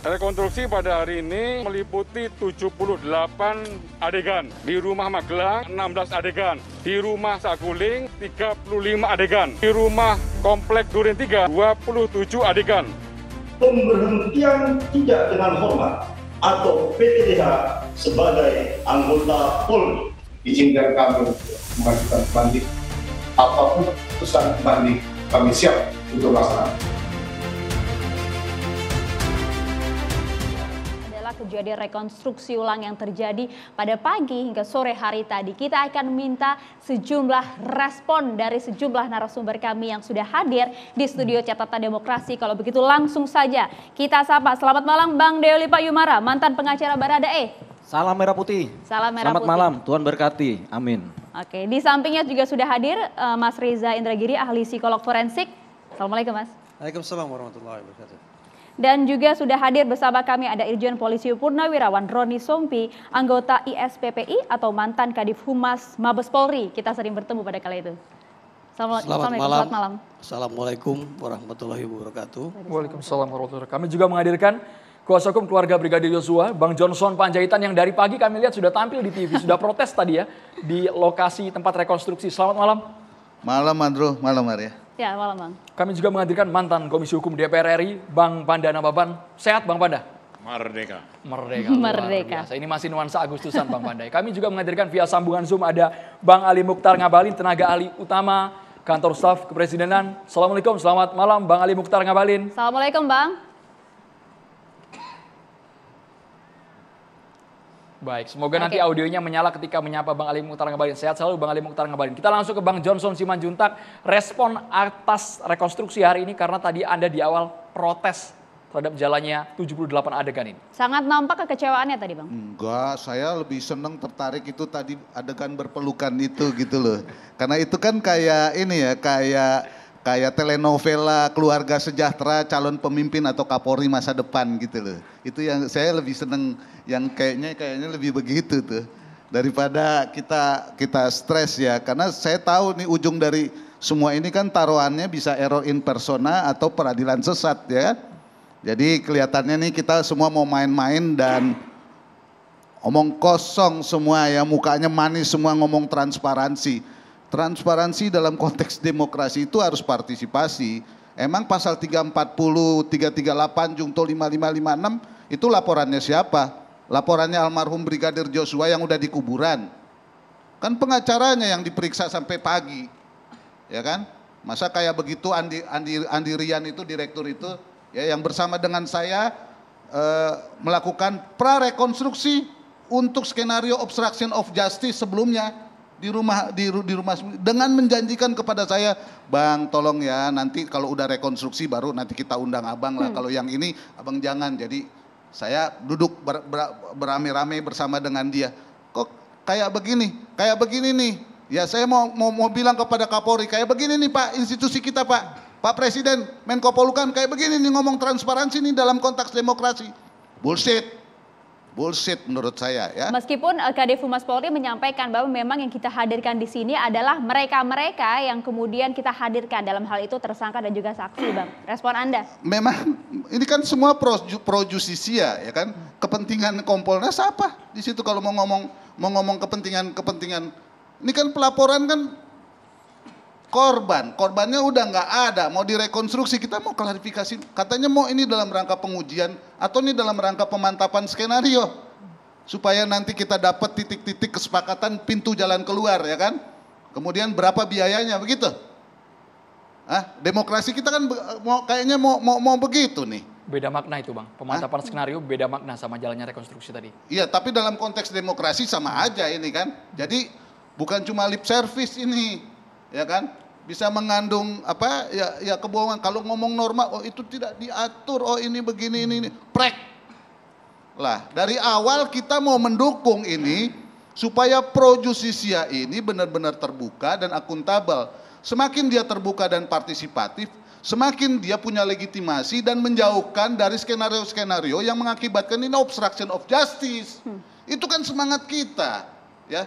Rekonstruksi pada hari ini meliputi 78 adegan. Di rumah Magelang 16 adegan. Di rumah Saguling 35 adegan. Di rumah Komplek Duren 3 27 adegan. Pemberhentian tidak dengan hormat atau PTDH sebagai anggota Polri. Izinkan kami mengajukan banding. Apapun keputusan banding, kami siap untuk melaksanakan. Kejadian rekonstruksi ulang yang terjadi pada pagi hingga sore hari tadi. Kita akan minta sejumlah respon dari sejumlah narasumber kami yang sudah hadir di studio Catatan Demokrasi. Kalau begitu langsung saja kita sapa. Selamat malam Bang Deoli Payumara, mantan pengacara Baradae. Salam merah putih. Salam merah Selamat putih. malam, Tuhan berkati. Amin. Oke, di sampingnya juga sudah hadir Mas Reza Indragiri, ahli psikolog forensik. Assalamualaikum Mas. Waalaikumsalam warahmatullahi wabarakatuh. Dan juga sudah hadir bersama kami ada Irjen Polisi Purnawirawan Roni Sompi, anggota ISPPI atau mantan Kadif Humas Mabes Polri. Kita sering bertemu pada kala itu. Selamat malam. Assalamualaikum warahmatullahi wabarakatuh. Waalaikumsalam warahmatullahi wabarakatuh. Kami juga menghadirkan kuasa hukum keluarga Brigadir Yosua, Bang Johnson Panjaitan yang dari pagi kami lihat sudah tampil di TV, sudah protes tadi ya di lokasi tempat rekonstruksi. Selamat malam. Malam Andro, malam Arya. Ya, malam Bang. Kami juga menghadirkan mantan Komisi Hukum DPR RI, Bang Panda Nababan. Sehat Bang Panda? Merdeka. Merdeka. Merdeka. Ini masih nuansa Agustusan Bang Pandai. Kami juga menghadirkan via sambungan Zoom ada Bang Ali Mukhtar Ngabalin, tenaga ahli utama Kantor Staf Kepresidenan. Assalamualaikum, selamat malam Bang Ali Mukhtar Ngabalin. Assalamualaikum Bang. Baik, semoga nanti audionya menyala ketika menyapa Bang Ali Mukhtar Ngabalin. Sehat selalu Bang Ali Mukhtar Ngabalin. Kita langsung ke Bang Johnson Simanjuntak. Respon atas rekonstruksi hari ini karena tadi Anda di awal protes terhadap jalannya 78 adegan ini. Sangat nampak kekecewaannya tadi Bang. Enggak, saya lebih seneng tertarik itu tadi adegan berpelukan itu gitu loh. Karena itu kan kayak ini ya, kayak telenovela keluarga sejahtera calon pemimpin atau Kapolri masa depan gitu loh. Itu yang saya lebih seneng, yang kayaknya lebih begitu tuh. Daripada kita stres ya, karena saya tahu nih ujung dari semua ini kan taruhannya bisa error in persona atau peradilan sesat ya. Jadi kelihatannya nih kita semua mau main-main dan omong kosong semua ya, mukanya manis semua ngomong transparansi. Transparansi dalam konteks demokrasi itu harus partisipasi. Emang pasal 340, 338, Jungto 5556 itu laporannya siapa? Laporannya almarhum Brigadir Joshua yang udah di kuburan. Kan pengacaranya yang diperiksa sampai pagi. Ya kan? Masa kayak begitu Andi Rian itu direktur itu ya yang bersama dengan saya melakukan prarekonstruksi untuk skenario obstruction of justice sebelumnya. Di rumah dengan menjanjikan kepada saya, Bang tolong ya nanti kalau udah rekonstruksi baru nanti kita undang abang lah. Kalau yang ini abang jangan. Jadi saya duduk beramai-ramai bersama dengan dia. Kok kayak begini nih. Ya saya mau bilang kepada Kapolri kayak begini nih Pak, institusi kita Pak Presiden, Menko Polhukam kayak begini nih ngomong transparansi nih dalam konteks demokrasi. Bullshit menurut saya ya. Meskipun Kadif Humas Polri menyampaikan bahwa memang yang kita hadirkan di sini adalah mereka-mereka yang kemudian kita hadirkan dalam hal itu tersangka dan juga saksi, Bang. Respon Anda? Memang ini kan semua pro justisia ya kan. Kepentingan Kompolnas apa? Di situ kalau mau ngomong kepentingan. Ini kan pelaporan kan korbannya udah nggak ada, mau direkonstruksi, kita mau klarifikasi, katanya mau ini dalam rangka pengujian atau ini dalam rangka pemantapan skenario supaya nanti kita dapat titik-titik kesepakatan pintu jalan keluar ya kan, kemudian berapa biayanya begitu. Demokrasi kita kan kayaknya mau begitu nih. Beda makna itu Bang, pemantapan skenario beda makna sama jalannya rekonstruksi tadi. Iya, tapi dalam konteks demokrasi sama aja ini kan, jadi bukan cuma lip service ini ya kan. Bisa mengandung apa ya kebohongan. Kalau ngomong norma, oh itu tidak diatur, oh ini begini ini prek lah. Dari awal kita mau mendukung ini supaya pro justisia ini benar-benar terbuka dan akuntabel. Semakin dia terbuka dan partisipatif, semakin dia punya legitimasi dan menjauhkan dari skenario-skenario yang mengakibatkan ini obstruction of justice. Itu kan semangat kita ya.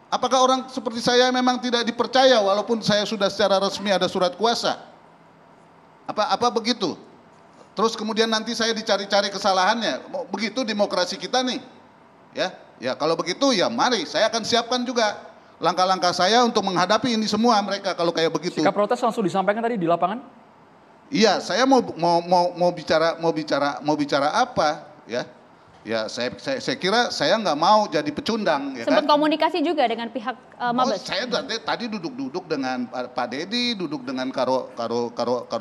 Apakah orang seperti saya memang tidak dipercaya walaupun saya sudah secara resmi ada surat kuasa? Apa begitu? terus kemudian nanti saya dicari-cari kesalahannya. Begitu demokrasi kita nih. Ya kalau begitu ya mari saya akan siapkan juga langkah-langkah saya untuk menghadapi ini semua mereka kalau kayak begitu. Sikap protes langsung disampaikan tadi di lapangan? Iya, saya mau bicara apa ya? Ya saya kira saya nggak mau jadi pecundang ya Sempat kan. komunikasi juga dengan pihak Mabes. Saya tadi duduk dengan Pak Dedi, duduk dengan Karo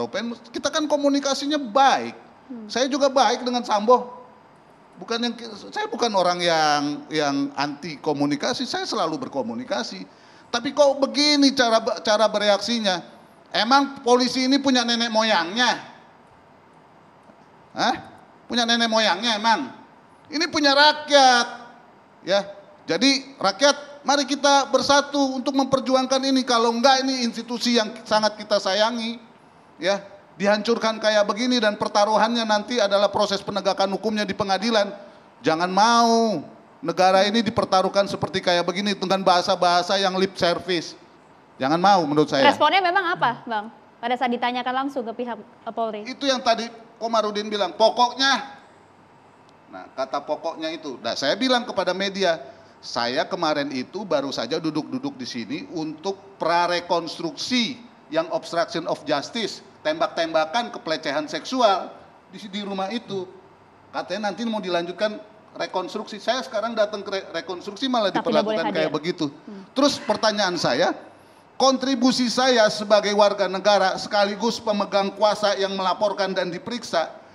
Penmus. Kita kan komunikasinya baik. Saya juga baik dengan Sambo. Saya bukan orang yang anti komunikasi, saya selalu berkomunikasi. Tapi kok begini cara bereaksinya? Emang polisi ini punya nenek moyangnya? Hah? Punya nenek moyangnya emang? Ini punya rakyat, ya. Jadi rakyat, mari kita bersatu untuk memperjuangkan ini. Kalau enggak ini institusi yang sangat kita sayangi, ya, dihancurkan kayak begini dan pertaruhannya nanti adalah proses penegakan hukumnya di pengadilan. Jangan mau negara ini dipertaruhkan seperti kayak begini dengan bahasa-bahasa yang lip service. Jangan mau menurut saya. Responnya memang apa, Bang? Pada saat ditanyakan langsung ke pihak Polri. Itu yang tadi Komarudin bilang, pokoknya. Nah, kata pokoknya itu. Nah, saya bilang kepada media, saya kemarin itu baru saja duduk-duduk di sini untuk prarekonstruksi yang obstruction of justice, tembak-tembakan, pelecehan seksual di rumah itu. Katanya nanti mau dilanjutkan rekonstruksi. Saya sekarang datang ke rekonstruksi malah diperlakukan kayak begitu. Terus pertanyaan saya, kontribusi saya sebagai warga negara sekaligus pemegang kuasa yang melaporkan dan diperiksa,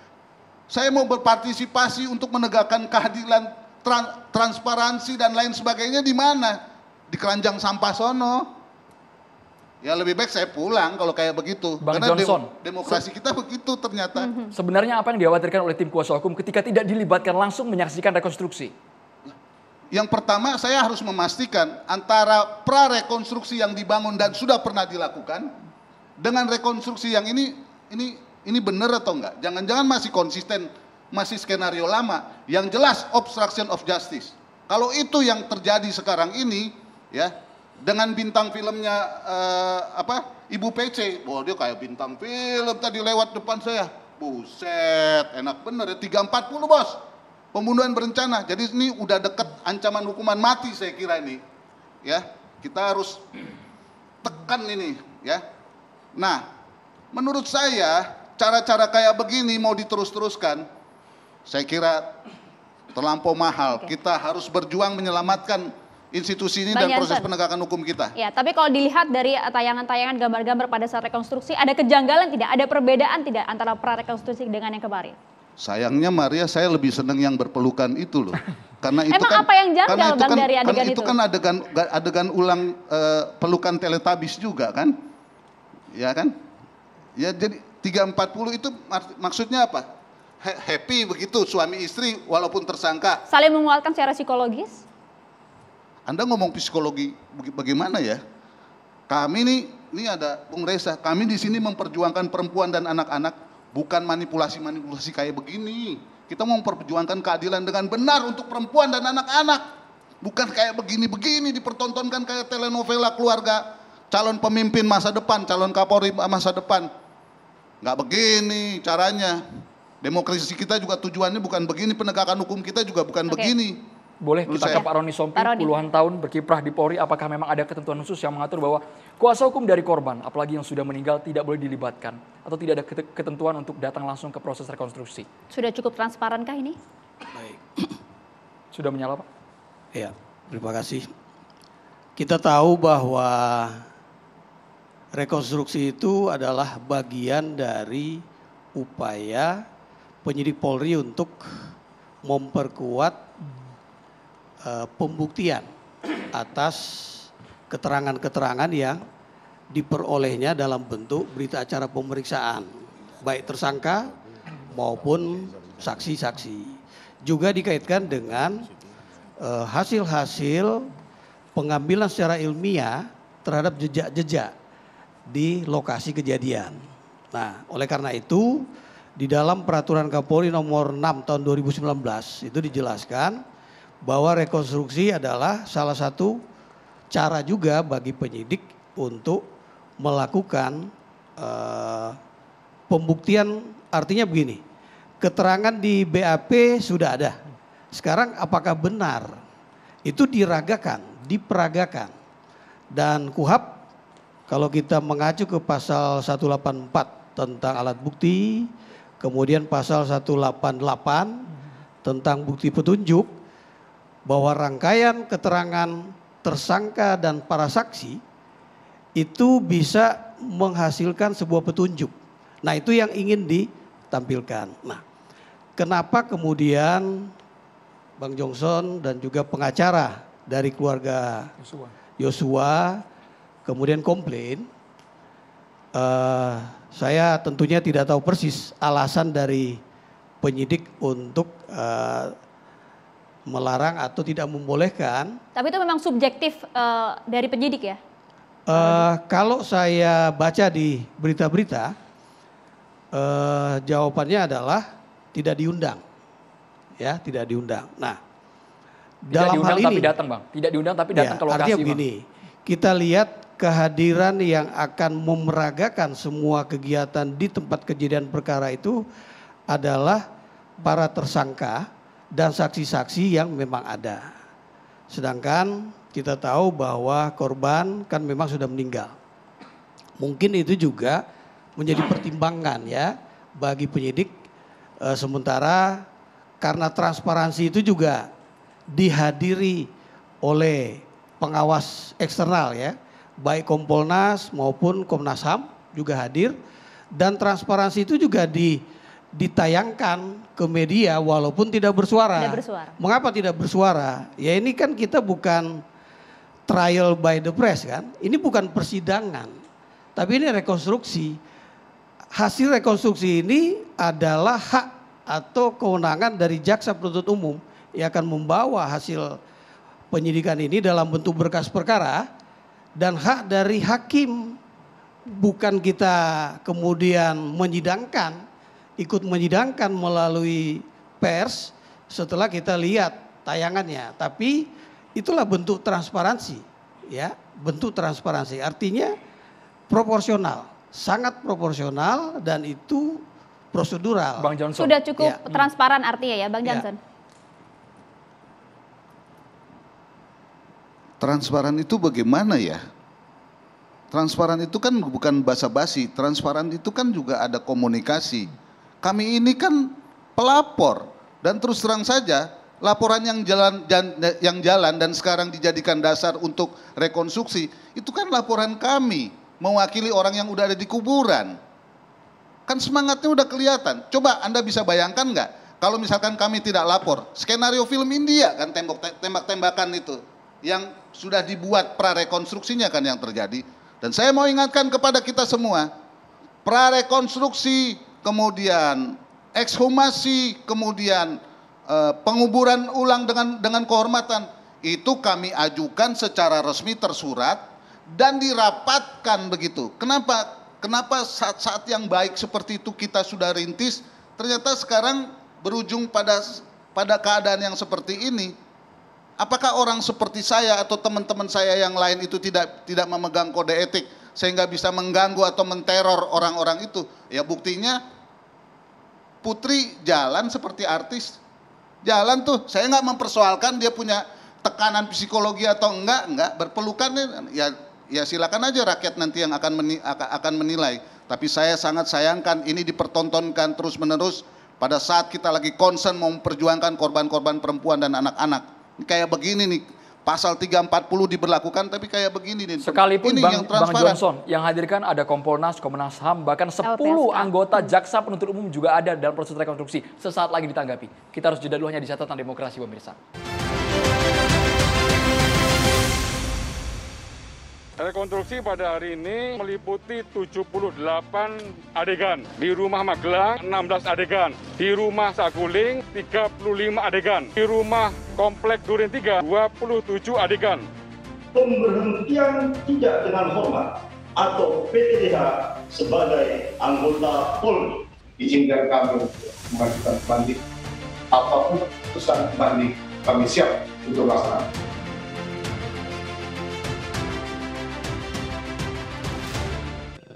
saya mau berpartisipasi untuk menegakkan keadilan, transparansi dan lain sebagainya di mana? Di keranjang sampah sono. Ya lebih baik saya pulang kalau kayak begitu. Bang Karena Johnson, demokrasi kita begitu ternyata. Sebenarnya apa yang dikhawatirkan oleh tim kuasa hukum ketika tidak dilibatkan langsung menyaksikan rekonstruksi? Yang pertama saya harus memastikan antara prarekonstruksi yang dibangun dan sudah pernah dilakukan dengan rekonstruksi yang ini benar atau enggak? Jangan-jangan masih konsisten, masih skenario lama. Yang jelas obstruction of justice. Kalau itu yang terjadi sekarang ini, ya, dengan bintang filmnya Ibu PC, wah dia kayak bintang film tadi lewat depan saya. Buset, enak bener ya, 340 bos. Pembunuhan berencana. Jadi ini udah deket ancaman hukuman mati saya kira ini. Ya, kita harus tekan ini, ya. Nah, menurut saya cara-cara kayak begini mau diterus-teruskan, saya kira terlampau mahal. Kita harus berjuang menyelamatkan institusi ini dan proses penegakan hukum kita. Ya, tapi kalau dilihat dari tayangan-tayangan gambar-gambar pada saat rekonstruksi, ada kejanggalan tidak? Ada perbedaan tidak antara prarekonstruksi dengan yang kemarin? Sayangnya Maria, saya lebih senang yang berpelukan itu loh. Karena itu Emang apa yang janggal Bang dari adegan itu? Itu kan adegan ulang pelukan Teletubbies juga kan? Ya kan? Ya jadi 340 itu maksudnya apa? Happy begitu suami istri walaupun tersangka. Saling menguatkan secara psikologis? Anda ngomong psikologi bagaimana ya? Kami ini ada Bung Reza, kami di sini memperjuangkan perempuan dan anak-anak, bukan manipulasi-manipulasi kayak begini. Kita mau memperjuangkan keadilan dengan benar untuk perempuan dan anak-anak. Bukan kayak begini-begini dipertontonkan kayak telenovela keluarga calon pemimpin masa depan, calon Kapolri masa depan. Nggak begini caranya. Demokrasi kita juga tujuannya bukan begini, penegakan hukum kita juga bukan begini. Boleh kita ke Pak Roni Sompi, puluhan tahun berkiprah di Polri, apakah memang ada ketentuan khusus yang mengatur bahwa kuasa hukum dari korban, apalagi yang sudah meninggal, tidak boleh dilibatkan? Atau tidak ada ketentuan untuk datang langsung ke proses rekonstruksi? Sudah cukup transparankah ini? Baik. Sudah menyala Pak? Ya, terima kasih. Kita tahu bahwa rekonstruksi itu adalah bagian dari upaya penyidik Polri untuk memperkuat pembuktian atas keterangan-keterangan yang diperolehnya dalam bentuk berita acara pemeriksaan, baik tersangka maupun saksi-saksi. Juga dikaitkan dengan hasil-hasil pengambilan secara ilmiah terhadap jejak-jejak di lokasi kejadian. Nah, oleh karena itu di dalam Peraturan Kapolri nomor 6 tahun 2019 itu dijelaskan bahwa rekonstruksi adalah salah satu cara juga bagi penyidik untuk melakukan pembuktian. Artinya begini, keterangan di BAP sudah ada. Sekarang apakah benar? Itu diragakan, diperagakan. Dan KUHP kalau kita mengacu ke pasal 184 tentang alat bukti, kemudian pasal 188 tentang bukti petunjuk, bahwa rangkaian keterangan tersangka dan para saksi itu bisa menghasilkan sebuah petunjuk. Nah, itu yang ingin ditampilkan. Nah, kenapa kemudian Bang Johnson dan juga pengacara dari keluarga Yosua kemudian komplain? Saya tentunya tidak tahu persis alasan dari penyidik untuk melarang atau tidak membolehkan. Tapi itu memang subjektif dari penyidik ya? Kalau saya baca di berita-berita, jawabannya adalah tidak diundang. Ya, tidak diundang. Nah, tidak dalam diundang hal ini tapi datang, Bang. Tidak diundang tapi datang ke lokasi, artinya Bang. begini, kita lihat kehadiran yang akan memeragakan semua kegiatan di tempat kejadian perkara itu adalah para tersangka dan saksi-saksi yang memang ada. Sedangkan kita tahu bahwa korban kan memang sudah meninggal. Mungkin itu juga menjadi pertimbangan ya bagi penyidik, sementara karena transparansi itu juga dihadiri oleh pengawas eksternal ya, baik Kompolnas maupun Komnas HAM juga hadir, dan transparansi itu juga ditayangkan ke media walaupun tidak bersuara. Tidak bersuara. Mengapa tidak bersuara? Ya ini kan kita bukan trial by the press kan, ini bukan persidangan, tapi ini rekonstruksi. Hasil rekonstruksi ini adalah hak atau kewenangan dari jaksa penuntut umum yang akan membawa hasil penyidikan ini dalam bentuk berkas perkara, dan hak dari hakim, bukan kita kemudian menyidangkan, ikut menyidangkan melalui pers setelah kita lihat tayangannya. Tapi itulah bentuk transparansi ya, bentuk transparansi artinya proporsional, sangat proporsional, dan itu prosedural. Bang Johnson. Sudah cukup Ya. transparan artinya ya Bang Ya. Johnson? Transparan itu bagaimana ya? Transparan itu kan bukan basa-basi, transparan itu kan juga ada komunikasi. Kami ini kan pelapor, dan terus terang saja laporan yang jalan dan sekarang dijadikan dasar untuk rekonstruksi, itu kan laporan kami mewakili orang yang udah ada di kuburan. Kan semangatnya udah kelihatan. Coba Anda bisa bayangkan nggak kalau misalkan kami tidak lapor, skenario film India kan, tembak-tembakan itu yang sudah dibuat prarekonstruksinya kan yang terjadi. Dan saya mau ingatkan kepada kita semua, prarekonstruksi, kemudian ekshumasi, kemudian penguburan ulang dengan kehormatan, itu kami ajukan secara resmi tersurat dan dirapatkan begitu. Kenapa saat-saat yang baik seperti itu kita sudah rintis, ternyata sekarang berujung pada keadaan yang seperti ini? Apakah orang seperti saya atau teman-teman saya yang lain itu tidak memegang kode etik sehingga bisa mengganggu atau menteror orang-orang itu? Ya buktinya Putri jalan seperti artis. Jalan tuh, saya nggak mempersoalkan dia punya tekanan psikologi atau enggak, berpelukan ya silakan aja rakyat nanti yang akan menilai. Tapi saya sangat sayangkan ini dipertontonkan terus-menerus pada saat kita lagi concern mau memperjuangkan korban-korban perempuan dan anak-anak. Kayak begini nih, pasal 340 diberlakukan tapi kayak begini nih. Sekalipun ini Bang transparan. Johnson yang hadirkan ada Kompolnas, Komnas HAM, bahkan 10 LPSK. anggota jaksa penuntut umum juga ada dalam proses rekonstruksi. Sesaat lagi ditanggapi. Kita harus jeda dulu, hanya di Catatan Demokrasi pemirsa. Rekonstruksi pada hari ini meliputi 78 adegan. Di rumah Magelang 16 adegan. Di rumah Saguling 35 adegan. Di rumah Komplek Duren 3 27 adegan. Pemberhentian tidak dengan hormat atau PTDH sebagai anggota Polri. Izinkan kami mengajukan banding. Apapun keputusan banding, kami siap untuk melaksanakan.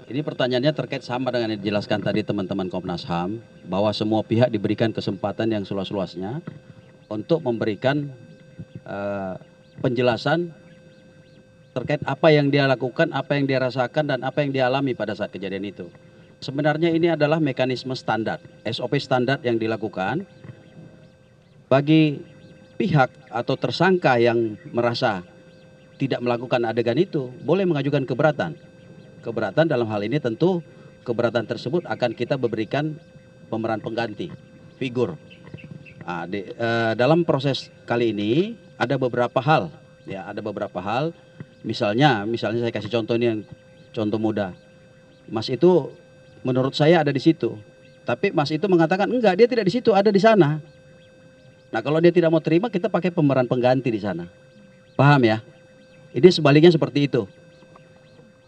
Jadi Ini pertanyaannya terkait sama dengan yang dijelaskan tadi teman-teman Komnas HAM, bahwa semua pihak diberikan kesempatan yang seluas-luasnya untuk memberikan penjelasan terkait apa yang dia lakukan, apa yang dia rasakan, dan apa yang dia alami pada saat kejadian itu. Sebenarnya ini adalah mekanisme standar, SOP standar yang dilakukan bagi pihak atau tersangka yang merasa tidak melakukan adegan itu, boleh mengajukan keberatan. Keberatan dalam hal ini tentu keberatan tersebut akan kita berikan pemeran pengganti, figur. Nah, dalam proses kali ini ada beberapa hal, ya ada beberapa hal. Misalnya saya kasih contoh ini yang contoh mudah. Mas itu menurut saya ada di situ, tapi Mas itu mengatakan enggak, dia tidak di situ, ada di sana. Nah kalau dia tidak mau terima, kita pakai pemeran pengganti di sana. Paham ya? Ini sebaliknya seperti itu.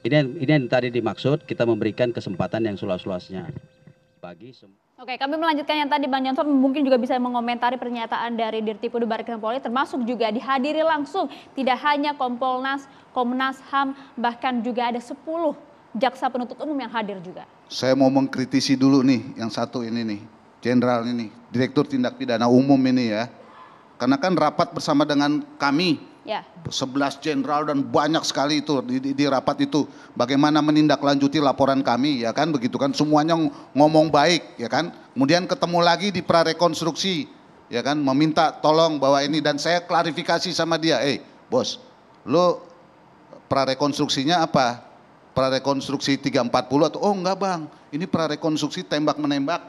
Ini yang tadi dimaksud, kita memberikan kesempatan yang seluas-luasnya bagi semua. Oke, kami melanjutkan yang tadi Bang Johnson mungkin juga bisa mengomentari pernyataan dari Dirtipidum Barreskrim Polri, termasuk juga dihadiri langsung tidak hanya Kompolnas, Komnas HAM, bahkan juga ada 10 jaksa penuntut umum yang hadir juga. Saya mau mengkritisi dulu nih yang satu ini nih, Jenderal ini, Direktur Tindak Pidana Umum ini ya. Karena kan rapat bersama dengan kami, ya. 11 jenderal dan banyak sekali itu di rapat itu. Bagaimana menindaklanjuti laporan kami, ya kan, begitu kan, semuanya ngomong baik, ya kan. Kemudian ketemu lagi di prarekonstruksi, ya kan, meminta tolong bahwa ini, dan saya klarifikasi sama dia, bos, lo prarekonstruksinya apa? Prarekonstruksi 340 atau oh enggak bang, ini prarekonstruksi tembak menembak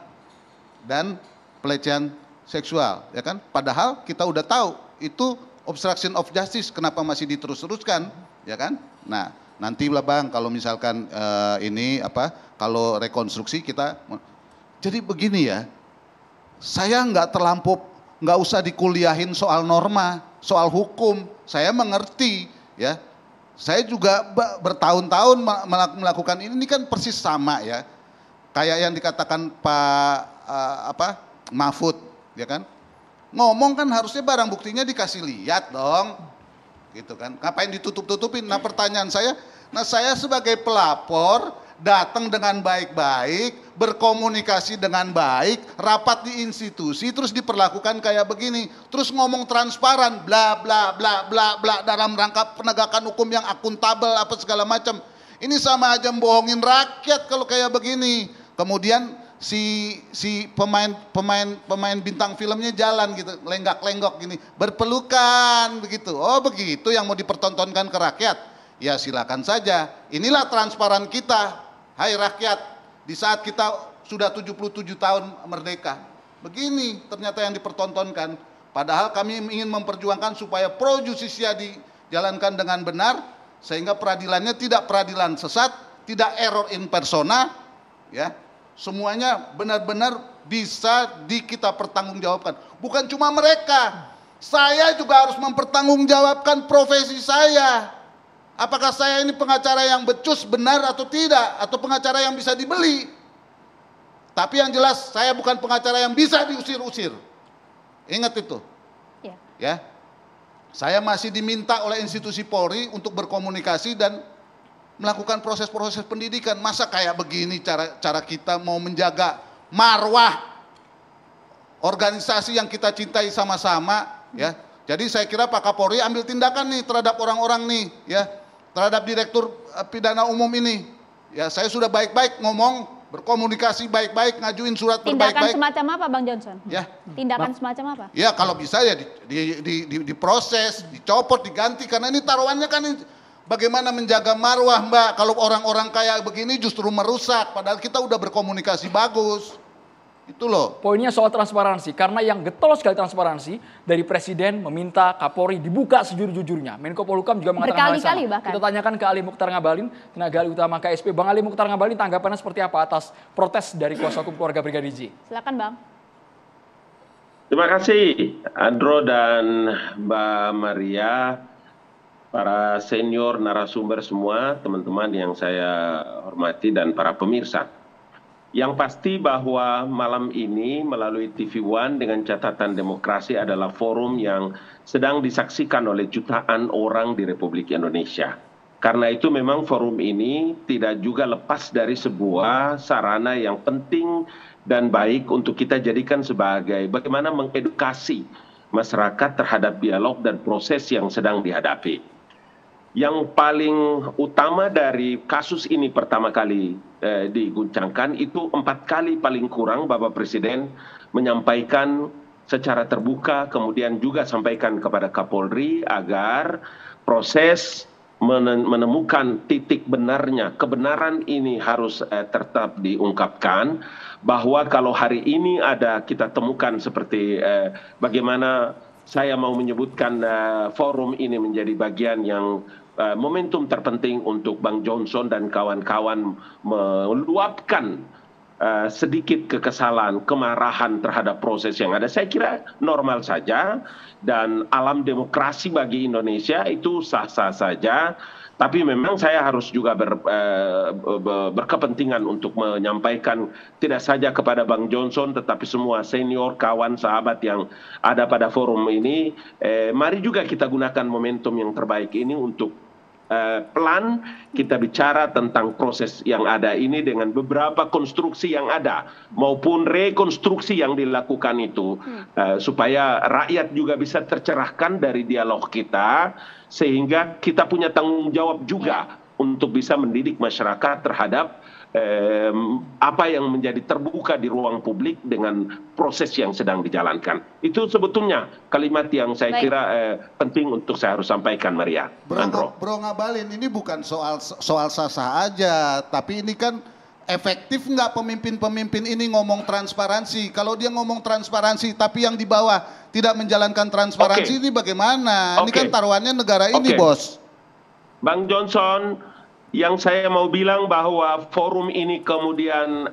dan pelecehan seksual, ya kan? Padahal kita udah tahu itu obstruction of justice, kenapa masih diterus-teruskan, ya kan? Nah, nantilah bang kalau misalkan ini apa, kalau rekonstruksi kita, jadi begini ya, saya nggak usah dikuliahin soal norma, soal hukum, saya mengerti, ya. Saya juga bertahun-tahun melakukan ini kan persis sama ya, kayak yang dikatakan Pak Mahfud, ya kan? Ngomong kan harusnya barang buktinya dikasih lihat dong, gitu kan? Ngapain ditutup-tutupin? Nah pertanyaan saya, saya sebagai pelapor datang dengan baik-baik, berkomunikasi dengan baik, rapat di institusi, terus diperlakukan kayak begini, terus ngomong transparan, bla bla bla bla bla dalam rangka penegakan hukum yang akuntabel apa segala macam. Ini sama aja bohongin rakyat kalau kayak begini. Kemudian si pemain bintang filmnya jalan gitu, lenggak-lenggok gini, berpelukan begitu. Oh begitu yang mau dipertontonkan ke rakyat? Ya silakan saja. Inilah transparan kita. Hai rakyat, di saat kita sudah 77 tahun merdeka. Begini ternyata yang dipertontonkan. Padahal kami ingin memperjuangkan supaya pro justisia dijalankan dengan benar, sehingga peradilannya tidak peradilan sesat, tidak error in persona, ya. Semuanya benar-benar bisa kita pertanggungjawabkan. Bukan cuma mereka, saya juga harus mempertanggungjawabkan profesi saya. Apakah saya ini pengacara yang becus, benar atau tidak, atau pengacara yang bisa dibeli. Tapi yang jelas saya bukan pengacara yang bisa diusir-usir. Ingat itu. Ya. Saya masih diminta oleh institusi Polri untuk berkomunikasi dan melakukan proses-proses pendidikan. Masa kayak begini cara kita mau menjaga marwah organisasi yang kita cintai sama-sama, ya. Jadi saya kira Pak Kapolri ambil tindakan nih terhadap orang-orang nih, ya. Terhadap Direktur Pidana Umum ini. Ya, saya sudah baik-baik ngomong, berkomunikasi baik-baik, ngajuin surat berbaik-baik. Tindakan semacam apa Bang Johnson? Ya. Tindakan semacam apa? Ya, kalau bisa ya diproses, dicopot, diganti, karena ini taruhannya kan bagaimana menjaga marwah, Mbak. Kalau orang-orang kayak begini justru merusak, padahal kita udah berkomunikasi bagus. Itu loh. Poinnya soal transparansi, karena yang getol sekali transparansi dari Presiden meminta Kapolri dibuka sejujur-jujurnya. Menko Polhukam juga mengatakan hal yang sama. Bahkan. Kita tanyakan ke Ali Mukhtar Ngabalin, tenaga ahli utama KSP. Bang Ali Mukhtar Ngabalin, tanggapannya seperti apa atas protes dari kuasa hukum keluarga Brigadir J? Silakan Bang. Terima kasih Andro dan Mbak Maria, para senior narasumber semua, teman-teman yang saya hormati dan para pemirsa. Yang pasti bahwa malam ini melalui TV One dengan catatan demokrasi adalah forum yang sedang disaksikan oleh jutaan orang di Republik Indonesia. Karena itu memang forum ini tidak juga lepas dari sebuah sarana yang penting dan baik untuk kita jadikan sebagai bagaimana mengedukasi masyarakat terhadap dialog dan proses yang sedang dihadapi. Yang paling utama dari kasus ini pertama kali diguncangkan itu 4 kali paling kurang Bapak Presiden menyampaikan secara terbuka, kemudian juga sampaikan kepada Kapolri agar proses menemukan titik benarnya, kebenaran ini harus tetap diungkapkan, bahwa kalau hari ini ada kita temukan seperti bagaimana saya mau menyebutkan forum ini menjadi bagian yang momentum terpenting untuk Bang Johnson dan kawan-kawan meluapkan sedikit kekesalan, kemarahan terhadap proses yang ada. Saya kira normal saja dan alam demokrasi bagi Indonesia itu sah-sah saja. Tapi memang saya harus juga berkepentingan untuk menyampaikan tidak saja kepada Bang Johnson tetapi semua senior, kawan, sahabat yang ada pada forum ini. Mari juga kita gunakan momentum yang terbaik ini untuk pelan kita bicara tentang proses yang ada ini dengan beberapa konstruksi yang ada maupun rekonstruksi yang dilakukan itu supaya rakyat juga bisa tercerahkan dari dialog kita sehingga kita punya tanggung jawab juga untuk bisa mendidik masyarakat terhadap apa yang menjadi terbuka di ruang publik dengan proses yang sedang dijalankan. Itu sebetulnya kalimat yang saya kira penting untuk saya harus sampaikan, Maria. Bro Ngabalin, ini bukan soal sah-sah aja, tapi ini kan efektif nggak pemimpin-pemimpin ini ngomong transparansi? Kalau dia ngomong transparansi, tapi yang di bawah tidak menjalankan transparansi, ini bagaimana? Ini kan taruhannya negara ini, Bos. Bang Johnson, yang saya mau bilang bahwa forum ini kemudian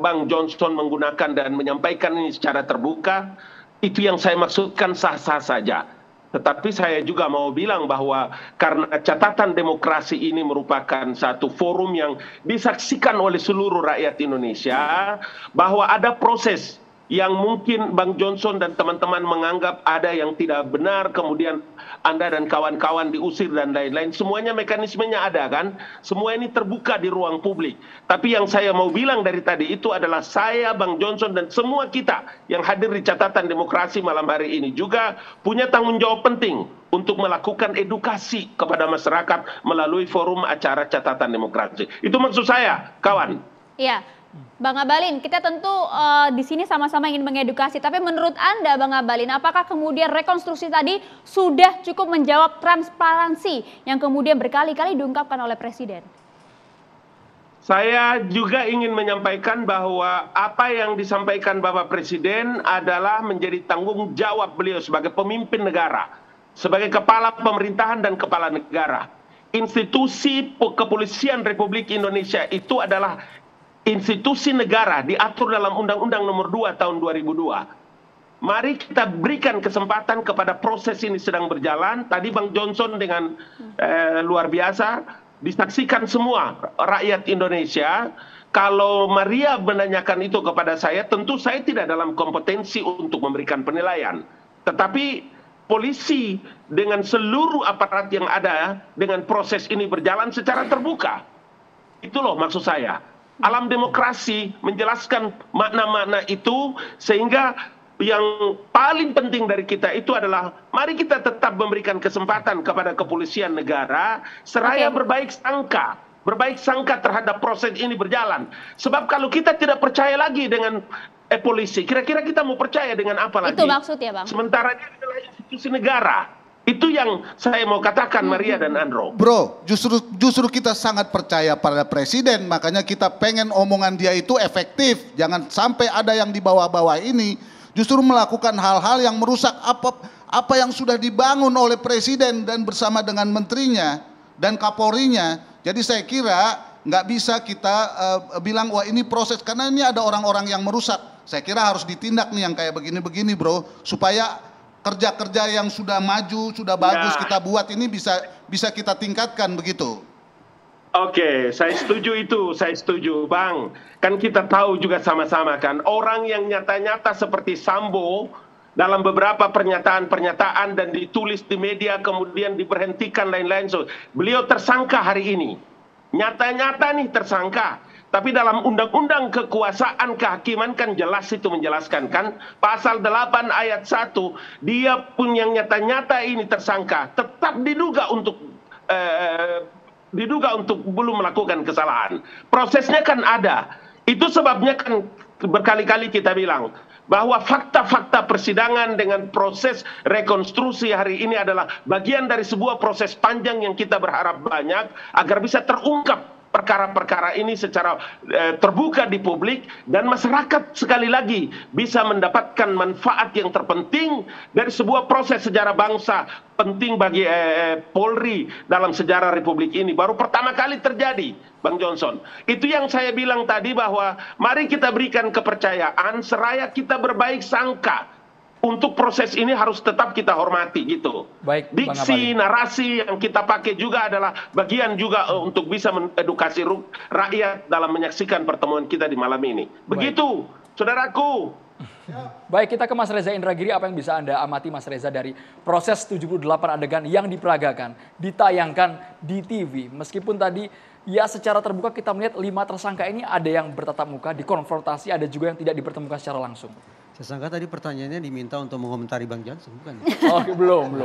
Bang Johnson menggunakan dan menyampaikan ini secara terbuka, itu yang saya maksudkan sah-sah saja. Tetapi saya juga mau bilang bahwa karena catatan demokrasi ini merupakan satu forum yang disaksikan oleh seluruh rakyat Indonesia, bahwa ada proses yang mungkin Bang Johnson dan teman-teman menganggap ada yang tidak benar, kemudian Anda dan kawan-kawan diusir dan lain-lain. Semuanya mekanismenya ada kan? Semua ini terbuka di ruang publik. Tapi yang saya mau bilang dari tadi itu adalah saya, Bang Johnson, dan semua kita yang hadir di catatan demokrasi malam hari ini juga punya tanggung jawab penting untuk melakukan edukasi kepada masyarakat melalui forum acara catatan demokrasi. Itu maksud saya, kawan. Iya. Bang Ngabalin, kita tentu di sini sama-sama ingin mengedukasi, tapi menurut Anda Bang Ngabalin, apakah kemudian rekonstruksi tadi sudah cukup menjawab transparansi yang kemudian berkali-kali diungkapkan oleh Presiden? Saya juga ingin menyampaikan bahwa apa yang disampaikan Bapak Presiden adalah menjadi tanggung jawab beliau sebagai pemimpin negara, sebagai kepala pemerintahan dan kepala negara. Institusi kepolisian Republik Indonesia itu adalah institusi negara diatur dalam Undang-Undang Nomor 2 Tahun 2002. Mari kita berikan kesempatan kepada proses ini sedang berjalan. Tadi Bang Johnson dengan luar biasa disaksikan semua rakyat Indonesia. Kalau Maria menanyakan itu kepada saya, tentu saya tidak dalam kompetensi untuk memberikan penilaian. Tetapi polisi dengan seluruh aparat yang ada dengan proses ini berjalan secara terbuka. Itu loh maksud saya. Alam demokrasi menjelaskan makna-makna itu sehingga yang paling penting dari kita itu adalah mari kita tetap memberikan kesempatan kepada kepolisian negara seraya berbaik sangka terhadap proses ini berjalan. Sebab kalau kita tidak percaya lagi dengan polisi, kira-kira kita mau percaya dengan apa lagi? Itu maksudnya, Bang. Sementara dia adalah institusi negara. Itu yang saya mau katakan, Maria dan Andro. Bro, justru kita sangat percaya pada Presiden, makanya kita pengen omongan dia itu efektif. Jangan sampai ada yang di bawah-bawah ini justru melakukan hal-hal yang merusak apa yang sudah dibangun oleh Presiden dan bersama dengan menterinya dan Kapolrinya. Jadi saya kira nggak bisa kita bilang wah ini proses, karena ini ada orang-orang yang merusak. Saya kira harus ditindak nih yang kayak begini-begini, bro, supaya kerja-kerja yang sudah maju, sudah bagus kita buat ini bisa kita tingkatkan begitu. Oke, saya setuju itu, saya setuju, Bang. Kan kita tahu juga sama-sama kan, orang yang nyata-nyata seperti Sambo dalam beberapa pernyataan-pernyataan dan ditulis di media kemudian diberhentikan lain-lain. So, beliau tersangka hari ini. Nyata-nyata nih tersangka. Tapi dalam undang-undang kekuasaan kehakiman kan jelas itu menjelaskan kan. Pasal 8 ayat 1, dia pun yang nyata-nyata ini tersangka tetap diduga untuk belum melakukan kesalahan. Prosesnya kan ada. Itu sebabnya kan berkali-kali kita bilang bahwa fakta-fakta persidangan dengan proses rekonstruksi hari ini adalah bagian dari sebuah proses panjang yang kita berharap banyak agar bisa terungkap perkara-perkara ini secara terbuka di publik dan masyarakat sekali lagi bisa mendapatkan manfaat yang terpenting dari sebuah proses sejarah bangsa penting bagi Polri dalam sejarah Republik ini. Baru pertama kali terjadi, Bang Johnson. Itu yang saya bilang tadi bahwa mari kita berikan kepercayaan seraya kita berbaik sangka. Untuk proses ini harus tetap kita hormati gitu. Baik, diksi, narasi yang kita pakai juga adalah bagian juga untuk bisa mengedukasi rakyat dalam menyaksikan pertemuan kita di malam ini. Begitu, saudaraku. Baik, kita ke Mas Reza Indragiri. Apa yang bisa Anda amati, Mas Reza, dari proses 78 adegan yang diperagakan, ditayangkan di TV? Meskipun tadi ya secara terbuka kita melihat 5 tersangka ini ada yang bertatap muka, dikonfrontasi, ada juga yang tidak dipertemukan secara langsung. Saya sangka tadi pertanyaannya diminta untuk mengomentari Bang Johnson, bukan? Oh, belum.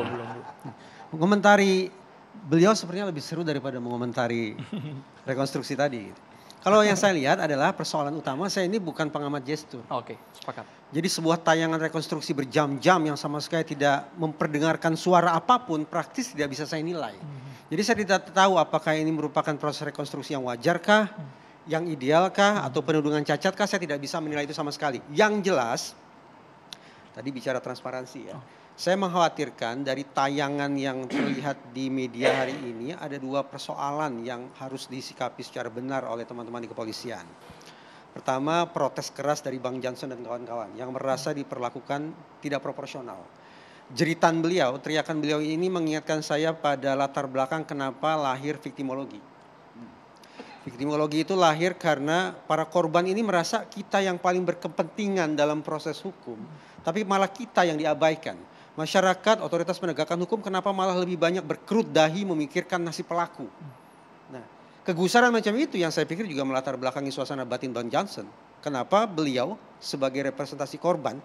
Mengomentari beliau sepertinya lebih seru daripada mengomentari rekonstruksi tadi. Kalau yang saya lihat adalah persoalan utama, saya ini bukan pengamat gestur. Oke, sepakat. Jadi sebuah tayangan rekonstruksi berjam-jam yang sama sekali tidak memperdengarkan suara apapun, praktis tidak bisa saya nilai. Jadi saya tidak tahu apakah ini merupakan proses rekonstruksi yang wajarkah, yang idealkah, atau penuh dengan cacatkah, saya tidak bisa menilai itu sama sekali. Yang jelas, tadi bicara transparansi ya, saya mengkhawatirkan dari tayangan yang terlihat di media hari ini ada 2 persoalan yang harus disikapi secara benar oleh teman-teman di kepolisian. Pertama, protes keras dari Bang Johnson dan kawan-kawan yang merasa diperlakukan tidak proporsional. Jeritan beliau, teriakan beliau ini mengingatkan saya pada latar belakang kenapa lahir viktimologi. Viktimologi itu lahir karena para korban ini merasa kita yang paling berkepentingan dalam proses hukum, tapi malah kita yang diabaikan. Masyarakat, otoritas penegakan hukum kenapa malah lebih banyak berkerut dahi memikirkan nasib pelaku. Nah, kegusaran macam itu yang saya pikir juga melatar belakangi suasana batin Bang Johnson. Kenapa beliau sebagai representasi korban,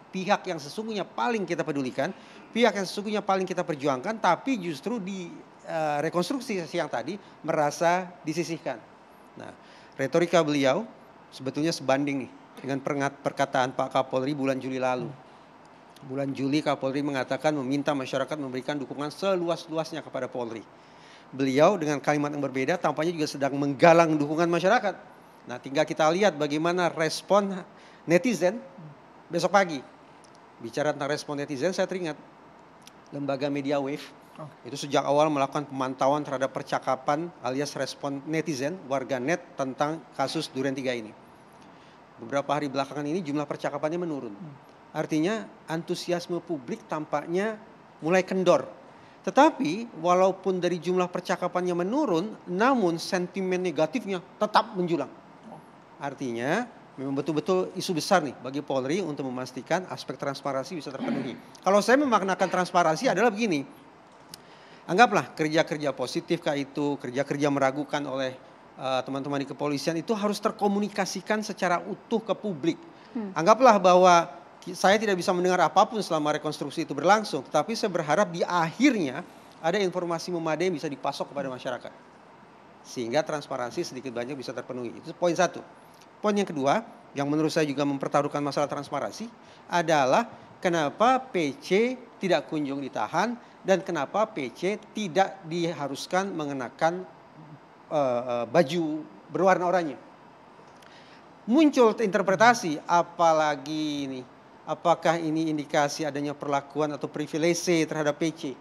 pihak yang sesungguhnya paling kita pedulikan, pihak yang sesungguhnya paling kita perjuangkan, tapi justru di rekonstruksi siang tadi merasa disisihkan. Nah, retorika beliau sebetulnya sebanding nih dengan perkataan Pak Kapolri bulan Juli lalu. Bulan Juli Kapolri mengatakan meminta masyarakat memberikan dukungan seluas-luasnya kepada Polri. Beliau dengan kalimat yang berbeda tampaknya juga sedang menggalang dukungan masyarakat. Nah, tinggal kita lihat bagaimana respon netizen besok pagi. Bicara tentang respon netizen, saya teringat lembaga Media Wave. Itu sejak awal melakukan pemantauan terhadap percakapan alias respon netizen, warganet tentang kasus Duren 3 ini. Beberapa hari belakangan ini jumlah percakapannya menurun. Artinya antusiasme publik tampaknya mulai kendor. Tetapi walaupun dari jumlah percakapannya menurun, namun sentimen negatifnya tetap menjulang. Artinya memang betul-betul isu besar nih bagi Polri untuk memastikan aspek transparansi bisa terpenuhi. Kalau saya memaknakan transparansi adalah begini. Anggaplah kerja-kerja positif kah itu, kerja-kerja meragukan oleh teman-teman di kepolisian itu harus terkomunikasikan secara utuh ke publik. Anggaplah bahwa saya tidak bisa mendengar apapun selama rekonstruksi itu berlangsung, tetapi saya berharap di akhirnya ada informasi memadai yang bisa dipasok kepada masyarakat. Sehingga transparansi sedikit banyak bisa terpenuhi. Itu poin 1. Poin yang kedua, yang menurut saya juga mempertaruhkan masalah transparansi, adalah kenapa PC tidak kunjung ditahan dan kenapa PC tidak diharuskan mengenakan baju berwarna oranye. Muncul interpretasi, apalagi ini, apakah ini indikasi adanya perlakuan atau privilege terhadap PC.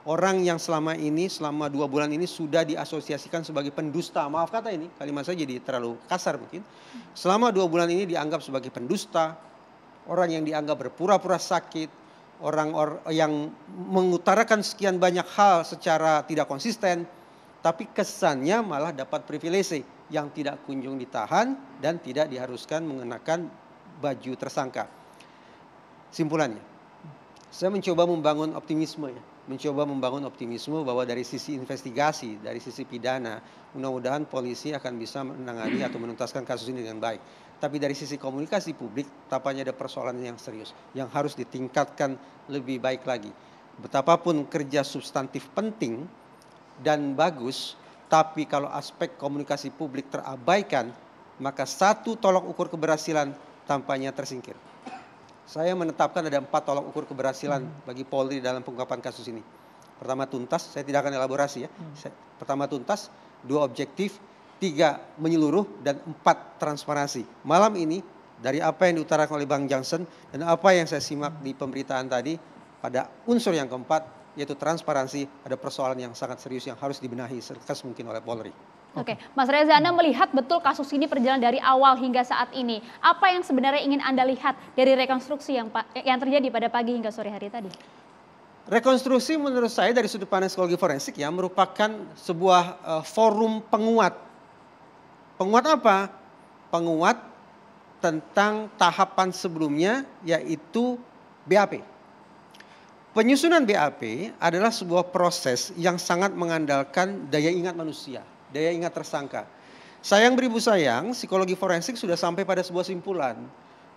Orang yang selama 2 bulan ini sudah diasosiasikan sebagai pendusta. Maaf kata ini, kalimat saya jadi terlalu kasar mungkin. Selama 2 bulan ini dianggap sebagai pendusta, orang yang dianggap berpura-pura sakit, orang yang mengutarakan sekian banyak hal secara tidak konsisten, tapi kesannya malah dapat privilege yang tidak kunjung ditahan dan tidak diharuskan mengenakan baju tersangka. Simpulannya, Saya mencoba membangun optimisme ya. Mencoba membangun optimisme bahwa dari sisi investigasi, dari sisi pidana, mudah-mudahan polisi akan bisa menangani atau menuntaskan kasus ini dengan baik. Tapi dari sisi komunikasi publik, tampaknya ada persoalan yang serius, yang harus ditingkatkan lebih baik lagi. Betapapun kerja substantif penting dan bagus, tapi kalau aspek komunikasi publik terabaikan, maka satu tolok ukur keberhasilan tampaknya tersingkir. Saya menetapkan ada 4 tolok ukur keberhasilan bagi Polri dalam pengungkapan kasus ini. Pertama tuntas, saya tidak akan elaborasi ya. Pertama tuntas, 2 objektif, 3 menyeluruh, dan 4 transparansi. Malam ini dari apa yang diutarakan oleh Bang Johnson dan apa yang saya simak di pemberitaan tadi, pada unsur yang keempat yaitu transparansi, ada persoalan yang sangat serius yang harus dibenahi sekeras mungkin oleh Polri. Oke, Mas Reza, Anda melihat betul kasus ini berjalan dari awal hingga saat ini. Apa yang sebenarnya ingin Anda lihat dari rekonstruksi yang terjadi pada pagi hingga sore hari tadi? Rekonstruksi menurut saya dari sudut pandang psikologi forensik ya merupakan sebuah forum penguat. Penguat apa? Penguat tentang tahapan sebelumnya yaitu BAP. Penyusunan BAP adalah sebuah proses yang sangat mengandalkan daya ingat manusia, daya ingat tersangka. Sayang beribu sayang, psikologi forensik sudah sampai pada sebuah simpulan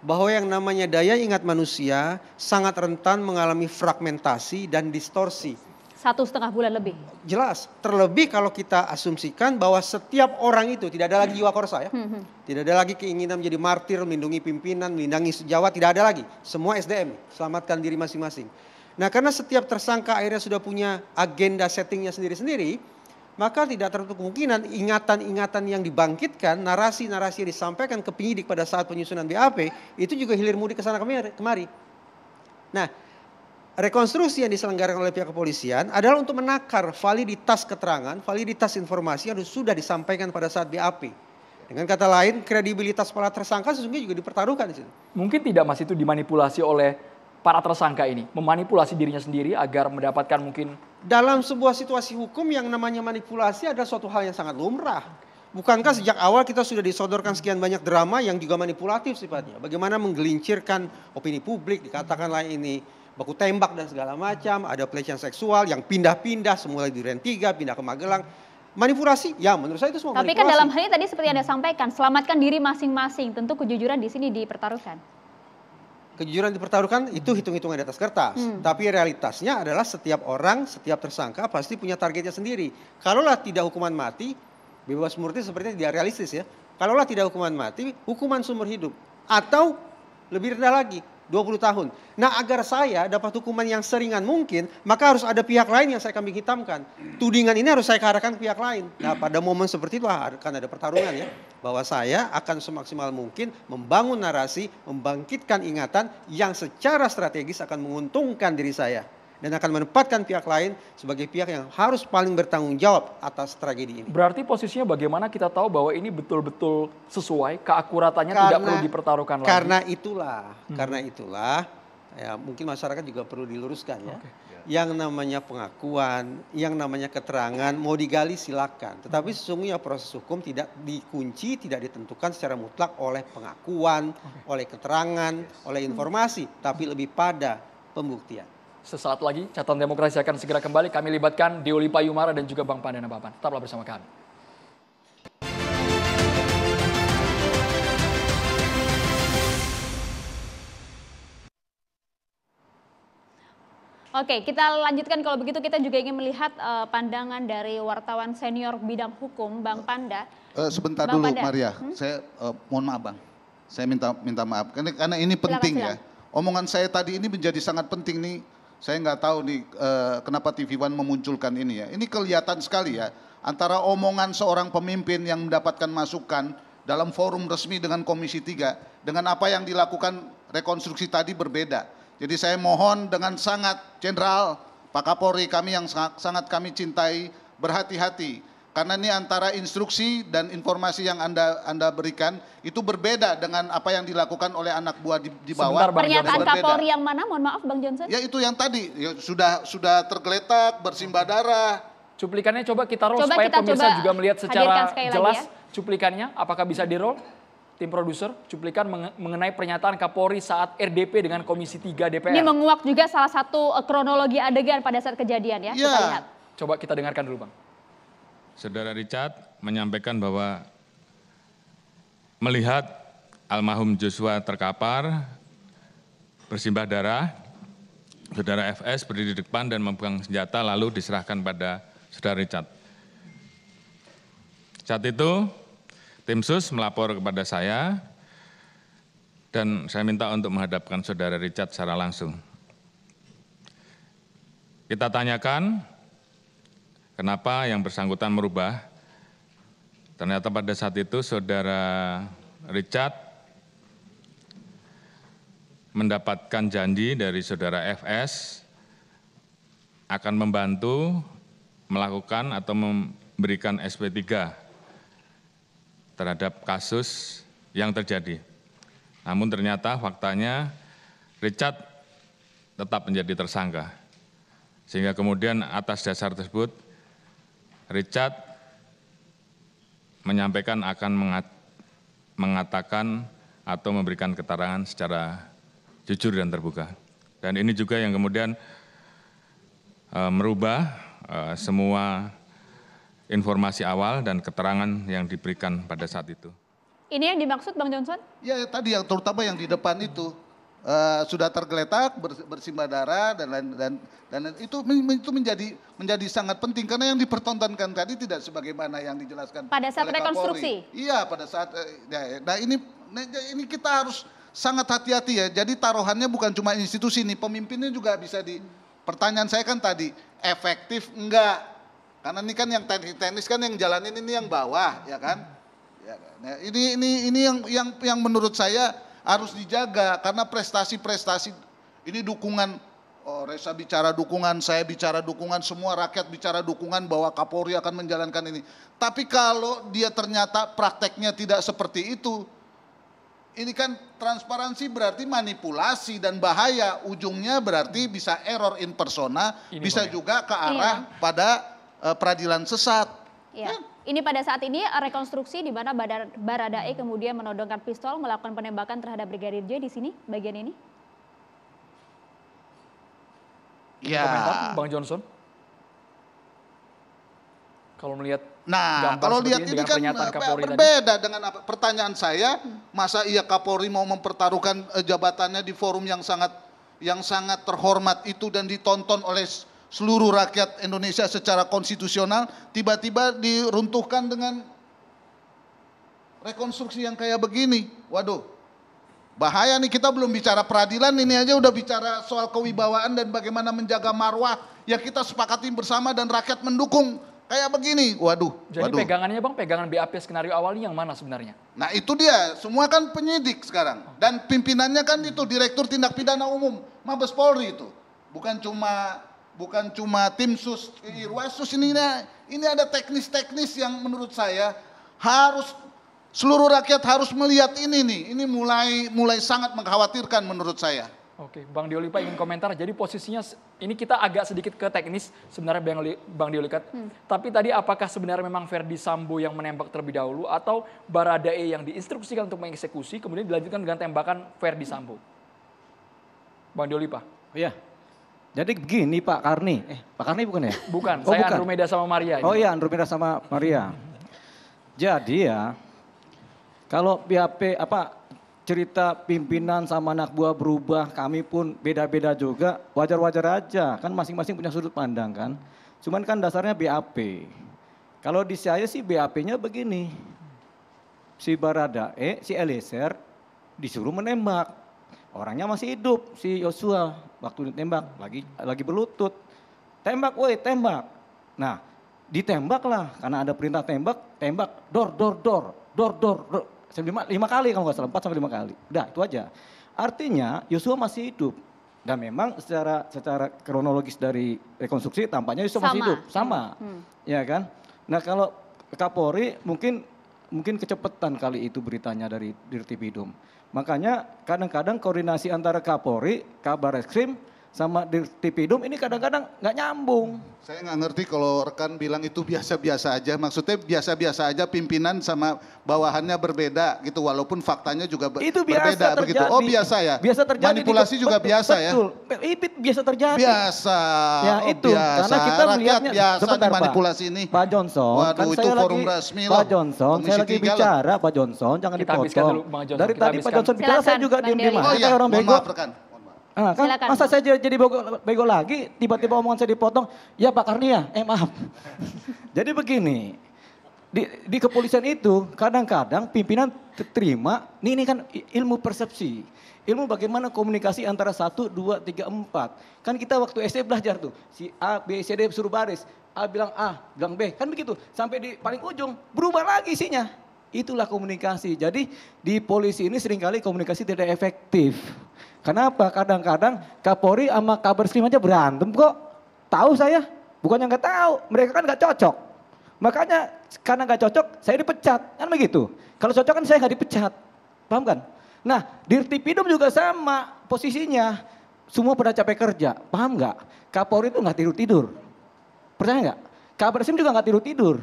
bahwa yang namanya daya ingat manusia sangat rentan mengalami fragmentasi dan distorsi. 1,5 bulan lebih. Jelas, terlebih kalau kita asumsikan bahwa setiap orang itu tidak ada lagi jiwa korsa ya. Tidak ada lagi keinginan menjadi martir, melindungi pimpinan, melindungi sejawat, tidak ada lagi. Semua SDM, selamatkan diri masing-masing. Nah, karena setiap tersangka akhirnya sudah punya agenda settingnya sendiri-sendiri, maka tidak tertutup kemungkinan ingatan-ingatan yang dibangkitkan, narasi-narasi yang disampaikan ke penyidik pada saat penyusunan BAP, itu juga hilir mudik ke sana kemari. Nah, rekonstruksi yang diselenggarakan oleh pihak kepolisian adalah untuk menakar validitas keterangan, validitas informasi yang sudah disampaikan pada saat BAP. Dengan kata lain, kredibilitas para tersangka sesungguhnya juga dipertaruhkan di situ. Mungkin tidak Mas itu dimanipulasi oleh para tersangka ini, memanipulasi dirinya sendiri agar mendapatkan mungkin. Dalam sebuah situasi hukum yang namanya manipulasi adalah suatu hal yang sangat lumrah. Bukankah sejak awal kita sudah disodorkan sekian banyak drama yang juga manipulatif sifatnya. Bagaimana menggelincirkan opini publik, dikatakanlah ini baku tembak dan segala macam, ada pelecehan seksual yang pindah-pindah, semula di Duren 3, pindah ke Magelang. Manipulasi, ya menurut saya itu semua Tapi manipulasi. kan dalam hal ini tadi seperti Anda sampaikan, selamatkan diri masing-masing, tentu kejujuran di sini dipertaruhkan. Kejujuran dipertaruhkan itu hitung-hitungan di atas kertas. Tapi realitasnya adalah setiap orang, setiap tersangka pasti punya targetnya sendiri. Kalaulah tidak hukuman mati, bebas murni sepertinya tidak realistis ya. Kalaulah tidak hukuman mati, hukuman seumur hidup. Atau lebih rendah lagi, 20 tahun. Nah, agar saya dapat hukuman yang seringan mungkin, maka harus ada pihak lain yang saya kambing hitamkan. Tudingan ini harus saya arahkan ke pihak lain. Nah, pada momen seperti itu akan ada pertarungan ya. Bahwa saya akan semaksimal mungkin membangun narasi, membangkitkan ingatan yang secara strategis akan menguntungkan diri saya. Dan akan menempatkan pihak lain sebagai pihak yang harus paling bertanggung jawab atas tragedi ini. Berarti posisinya bagaimana kita tahu bahwa ini betul-betul sesuai, keakuratannya tidak perlu dipertaruhkan lagi. Karena itulah, ya mungkin masyarakat juga perlu diluruskan ya. Yang namanya pengakuan, yang namanya keterangan, mau digali silakan. Tetapi sesungguhnya proses hukum tidak dikunci, tidak ditentukan secara mutlak oleh pengakuan, oleh keterangan, oleh informasi, tapi lebih pada pembuktian. Sesaat lagi Catatan Demokrasi akan segera kembali. Kami libatkan Deoli Payumara dan juga Bang Pandana Bapan. Tetaplah bersama kami. Oke, kita lanjutkan kalau begitu kita juga ingin melihat pandangan dari wartawan senior bidang hukum Bang Panda. Sebentar Bang dulu Panda. Maria, saya mohon maaf Bang. Saya minta maaf karena ini penting ya. Omongan saya tadi ini menjadi sangat penting nih. Saya nggak tahu nih kenapa TV One memunculkan ini ya. Ini kelihatan sekali ya antara omongan seorang pemimpin yang mendapatkan masukan dalam forum resmi dengan Komisi 3 dengan apa yang dilakukan rekonstruksi tadi berbeda. Jadi saya mohon dengan sangat Jenderal Pak Kapolri kami yang sangat kami cintai berhati-hati. Karena ini antara instruksi dan informasi yang Anda berikan itu berbeda dengan apa yang dilakukan oleh anak buah di bawah. Pernyataan Kapolri yang mana? Mohon maaf Bang Johnson. Ya itu yang tadi ya, sudah tergeletak, bersimbah darah. Cuplikannya coba kita roll supaya pemirsa juga melihat secara jelas cuplikannya. Apakah bisa di roll? tim produser, cuplikan mengenai pernyataan Kapolri saat RDP dengan Komisi 3 DPR. Ini menguak juga salah satu kronologi adegan pada saat kejadian ya. Kita lihat. Coba kita dengarkan dulu Bang. Saudara Richard menyampaikan bahwa melihat almarhum Joshua terkapar, bersimbah darah, saudara FS berdiri di depan dan memegang senjata lalu diserahkan pada saudara Richard. Saat itu tim sus melapor kepada saya dan saya minta untuk menghadapkan saudara Richard secara langsung. Kita tanyakan kenapa yang bersangkutan merubah. Ternyata pada saat itu saudara Richard mendapatkan janji dari saudara FS akan membantu melakukan atau memberikan SP3 terhadap kasus yang terjadi. Namun ternyata faktanya Richard tetap menjadi tersangka. Sehingga kemudian atas dasar tersebut Richard menyampaikan akan mengatakan atau memberikan keterangan secara jujur dan terbuka. Dan ini juga yang kemudian merubah semua informasi awal dan keterangan yang diberikan pada saat itu. Ini yang dimaksud Bang Johnson? Ya tadi yang terutama yang di depan itu sudah tergeletak, bersimbah darah dan itu menjadi sangat penting karena yang dipertontonkan tadi tidak sebagaimana yang dijelaskan pada saat oleh rekonstruksi. Kapolri. Iya pada saat nah ini kita harus sangat hati-hati ya. Jadi taruhannya bukan cuma institusi nih, pemimpinnya juga bisa di. Pertanyaan saya kan tadi efektif enggak? Karena ini kan yang teknis kan yang jalanin ini yang bawah ya kan? Ya, nah, ini yang menurut saya harus dijaga karena prestasi-prestasi ini dukungan. Oh, Reza bicara dukungan, saya bicara dukungan, semua rakyat bicara dukungan bahwa Kapolri akan menjalankan ini. Tapi kalau dia ternyata prakteknya tidak seperti itu, ini kan transparansi berarti manipulasi dan bahaya. Ujungnya berarti bisa error in persona, bisa juga ke arah pada peradilan sesat. Ya. Ini pada saat ini rekonstruksi di mana Baradae kemudian menodongkan pistol melakukan penembakan terhadap Brigadir J di sini bagian ini. Ya. Komentar Bang Johnson. Kalau melihat kalau lihat ini kan berbeda dengan apa pertanyaan saya, masa iya Kapolri mau mempertaruhkan jabatannya di forum yang sangat terhormat itu dan ditonton oleh seluruh rakyat Indonesia secara konstitusional, tiba-tiba diruntuhkan dengan rekonstruksi yang kayak begini. Waduh, bahaya nih, kita belum bicara peradilan, ini aja udah bicara soal kewibawaan dan bagaimana menjaga marwah yang kita sepakati bersama dan rakyat mendukung. Kayak begini, waduh. Jadi pegangannya Bang, pegangan BAP skenario awalnya yang mana sebenarnya? Nah itu dia, semua kan penyidik sekarang. Dan pimpinannya kan itu Direktur Tindak Pidana Umum, Mabes Polri itu. Bukan cuma tim sus, Irwasus ini ada teknis-teknis yang menurut saya harus seluruh rakyat harus melihat ini nih. Ini mulai sangat mengkhawatirkan menurut saya. Oke, Bang Diolipa ingin komentar. Jadi posisinya ini kita agak sedikit ke teknis sebenarnya Bang Diolipa. Tapi tadi apakah sebenarnya memang Verdi Sambo yang menembak terlebih dahulu atau Baradae yang diinstruksikan untuk mengeksekusi kemudian dilanjutkan dengan tembakan Verdi Sambo? Bang Diolipa. Iya. Jadi begini Pak Karni. Pak Karni bukan ya? Bukan, saya bukan. Andromeda sama Maria. Oh iya, Andromeda sama Maria. Jadi ya, kalau BAP cerita pimpinan sama anak buah berubah, kami pun beda-beda juga, wajar-wajar aja. Kan masing-masing punya sudut pandang kan. Cuman kan dasarnya BAP. Kalau di saya sih BAP-nya begini. Si Baradae, si Eliezer disuruh menembak. Orangnya masih hidup, si Joshua. Waktu ditembak, lagi berlutut. Tembak, woi tembak. Nah, ditembaklah karena ada perintah tembak, dor. 5 kali kalau nggak salah, 4 sampai 5 kali. Udah itu aja. Artinya Joshua masih hidup. Dan memang secara kronologis dari rekonstruksi tampaknya Joshua masih hidup. Sama. Ya kan? Nah kalau Kapolri mungkin kecepatan kali itu beritanya dari Dirtipidum. Makanya kadang-kadang koordinasi antara Kapolri, Kabarreskrim sama Dirtipidum ini kadang-kadang nggak nyambung. Saya nggak ngerti kalau rekan bilang itu biasa-biasa aja. Maksudnya biasa-biasa aja pimpinan sama bawahannya berbeda gitu. Walaupun faktanya juga Itu biasa berbeda terjadi. begitu. Oh biasa ya? Biasa terjadi. Manipulasi juga biasa ya? Betul, itu biasa terjadi. Biasa. Ya Oh, itu, biasa. karena kita Rakyat melihatnya. biasa Sebentar, dimanipulasi Pak. ini. Pak Johnson, Waduh, kan itu saya forum lagi, resmi Pak loh. Johnson, Komisi saya lagi 3 loh. bicara, Pak Johnson, jangan Kita habiskan dipotong. dulu, Bang Johnson. Dari Kita tadi Pak habiskan. Johnson bicara, saya Silakan, juga Bang diem-diem Dery. aja, Oh iya, kayak orang mohon bego. maaf rekan. Ah, kan Silakan, masa Bang. saya jadi bego lagi, tiba-tiba omongan saya dipotong, ya Pak Karnia, maaf. Jadi begini, di kepolisian itu kadang-kadang pimpinan terima, ini kan ilmu persepsi. Ilmu bagaimana komunikasi antara 1, 2, 3, 4. Kan kita waktu SD belajar tuh, si A, B, C, D suruh baris. A bilang A, bilang B, kan begitu. Sampai di paling ujung, berubah lagi isinya. Itulah komunikasi. Jadi di polisi ini seringkali komunikasi tidak efektif. Kenapa? Kadang-kadang Kapolri sama Kabarskrim aja berantem kok. Tahu saya, bukannya nggak tahu. Mereka kan nggak cocok. Makanya karena nggak cocok, saya dipecat. Kan begitu. Kalau cocok kan saya nggak dipecat. Paham kan? Nah, Dirtipidum juga sama posisinya. Semua pada capek kerja. Paham nggak? Kapolri itu nggak tidur-tidur. Percaya nggak? Kabarskrim juga nggak tidur-tidur.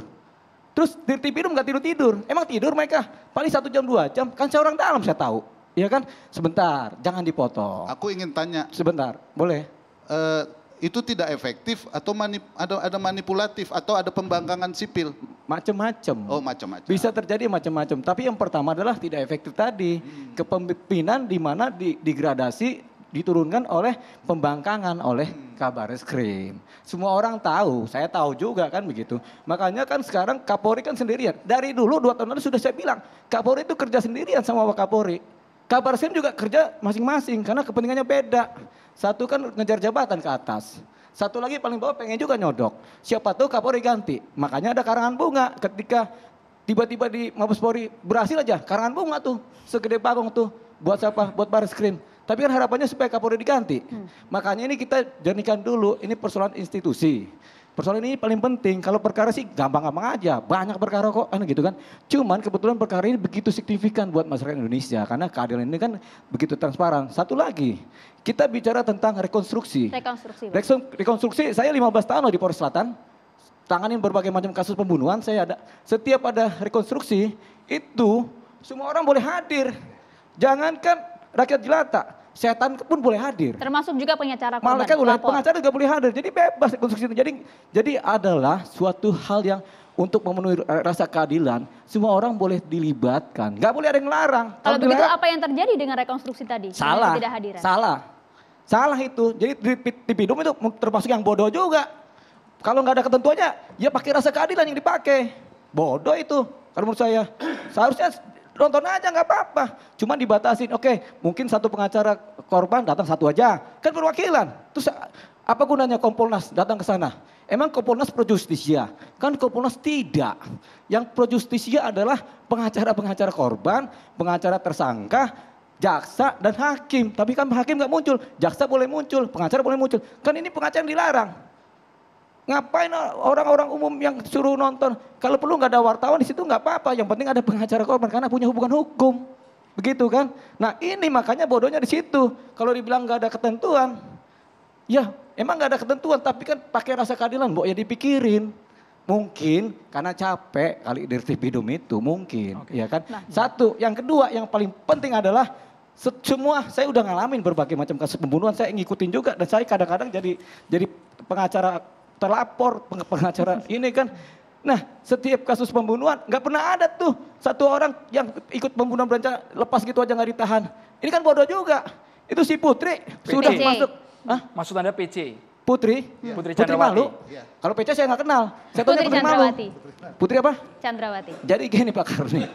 Terus Dirtipidum nggak tidur-tidur. Emang tidur mereka? Paling 1 jam 2 jam. Kan saya orang dalam saya tahu. Iya kan? Sebentar, jangan dipotong. Aku ingin tanya. Sebentar, boleh? Itu tidak efektif atau ada manipulatif atau ada pembangkangan sipil? Macam-macam. Oh macam-macam. Bisa terjadi macam-macam. Tapi yang pertama adalah tidak efektif tadi. Kepemimpinan di mana digradasi diturunkan oleh pembangkangan oleh Kabareskrim. Semua orang tahu, saya tahu juga kan begitu. Makanya kan sekarang Kapolri kan sendirian. Dari dulu 2 tahun lalu sudah saya bilang, Kapolri itu kerja sendirian sama Wakapolri. Kabarskrim juga kerja masing-masing karena kepentingannya beda. Satu kan ngejar jabatan ke atas. Satu lagi paling bawah pengen juga nyodok. Siapa tahu Kapolri ganti. Makanya ada karangan bunga ketika tiba-tiba di Mabes Polri berhasil aja karangan bunga tuh segede bagong tuh buat siapa? Buat Bareskrim. Tapi kan harapannya supaya Kapolri diganti. Makanya ini kita jernihkan dulu, ini persoalan institusi. Persoalan ini paling penting, kalau perkara sih gampang-gampang aja, banyak perkara kok, gitu kan. Cuman kebetulan perkara ini begitu signifikan buat masyarakat Indonesia, karena keadilan ini kan begitu transparan. Satu lagi, kita bicara tentang rekonstruksi. Rekonstruksi, saya 15 tahun loh di Polres Selatan, tanganin berbagai macam kasus pembunuhan, saya ada. Setiap ada rekonstruksi, itu semua orang boleh hadir. Jangankan rakyat jelata, setan pun boleh hadir. Termasuk juga pengacara korban. Malaikat pengacara juga boleh hadir. Jadi bebas rekonstruksi itu. Jadi adalah suatu hal yang untuk memenuhi rasa keadilan, semua orang boleh dilibatkan. Nggak boleh ada yang larang. Kalau begitu apa yang terjadi dengan rekonstruksi tadi? Salah. Ketidakhadiran? Salah itu. Jadi Dirtipidum itu termasuk yang bodoh juga. Kalau nggak ada ketentuannya, ya pakai rasa keadilan yang dipakai. Bodoh itu. Kalau menurut saya, seharusnya nonton aja nggak apa-apa. Cuma dibatasin, oke, mungkin satu pengacara korban datang satu aja. Kan perwakilan. Terus apa gunanya Kompolnas datang ke sana? Emang Kompolnas pro justisia? Kan Kompolnas tidak. Yang pro justisia adalah pengacara-pengacara korban, pengacara tersangka, jaksa dan hakim. Tapi kan hakim nggak muncul, jaksa boleh muncul, pengacara boleh muncul. Kan ini pengacara yang dilarang. Ngapain orang-orang umum yang suruh nonton? Kalau perlu nggak ada wartawan di situ nggak apa-apa. Yang penting ada pengacara korban karena punya hubungan hukum, begitu kan? Nah ini makanya bodohnya di situ. Kalau dibilang nggak ada ketentuan, ya emang nggak ada ketentuan. Tapi kan pakai rasa keadilan, ya dipikirin. Mungkin karena capek kali Dirtipidum itu mungkin, ya kan? Satu, yang kedua, yang paling penting adalah semua saya udah ngalamin berbagai macam kasus pembunuhan. Saya ngikutin juga dan saya kadang-kadang jadi pengacara terlapor, pengacara ini kan. Nah setiap kasus pembunuhan nggak pernah ada tuh satu orang yang ikut pembunuhan berencana lepas gitu aja nggak ditahan. Ini kan bodoh juga. Itu si Putri sudah masuk. Maksud Anda PC? Putri Malu. Kalau PC saya nggak kenal. Saya tanya Putri Malu. Putri apa? Chandrawati. Jadi gini Pak Karni.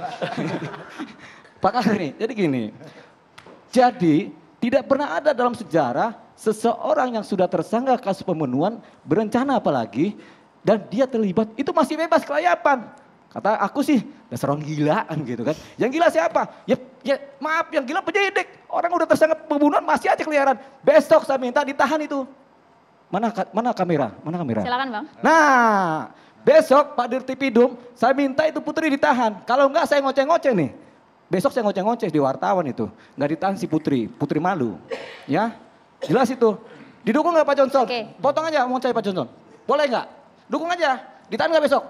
Pak Karni, jadi gini. Jadi tidak pernah ada dalam sejarah seseorang yang sudah tersangka kasus pembunuhan berencana apalagi dan dia terlibat itu masih bebas kelayapan. Kata aku sih dasar orang gila kan gitu kan. Yang gila siapa? Ya maaf, yang gila penyidik. Orang udah tersangka pembunuhan masih aja keliaran. Besok saya minta ditahan itu. Mana kamera? Silakan Bang. Nah, besok Pak Dirtipidum saya minta itu Putri ditahan. Kalau enggak saya ngoceh-ngoceh nih. Besok saya ngoceh-ngoceh di wartawan itu. Enggak ditahan si Putri Malu. Ya. Jelas itu. Didukung nggak Pak Johnson? Oke. Potong aja mau saya Pak Johnson. Boleh nggak? Dukung aja. Ditahan nggak besok?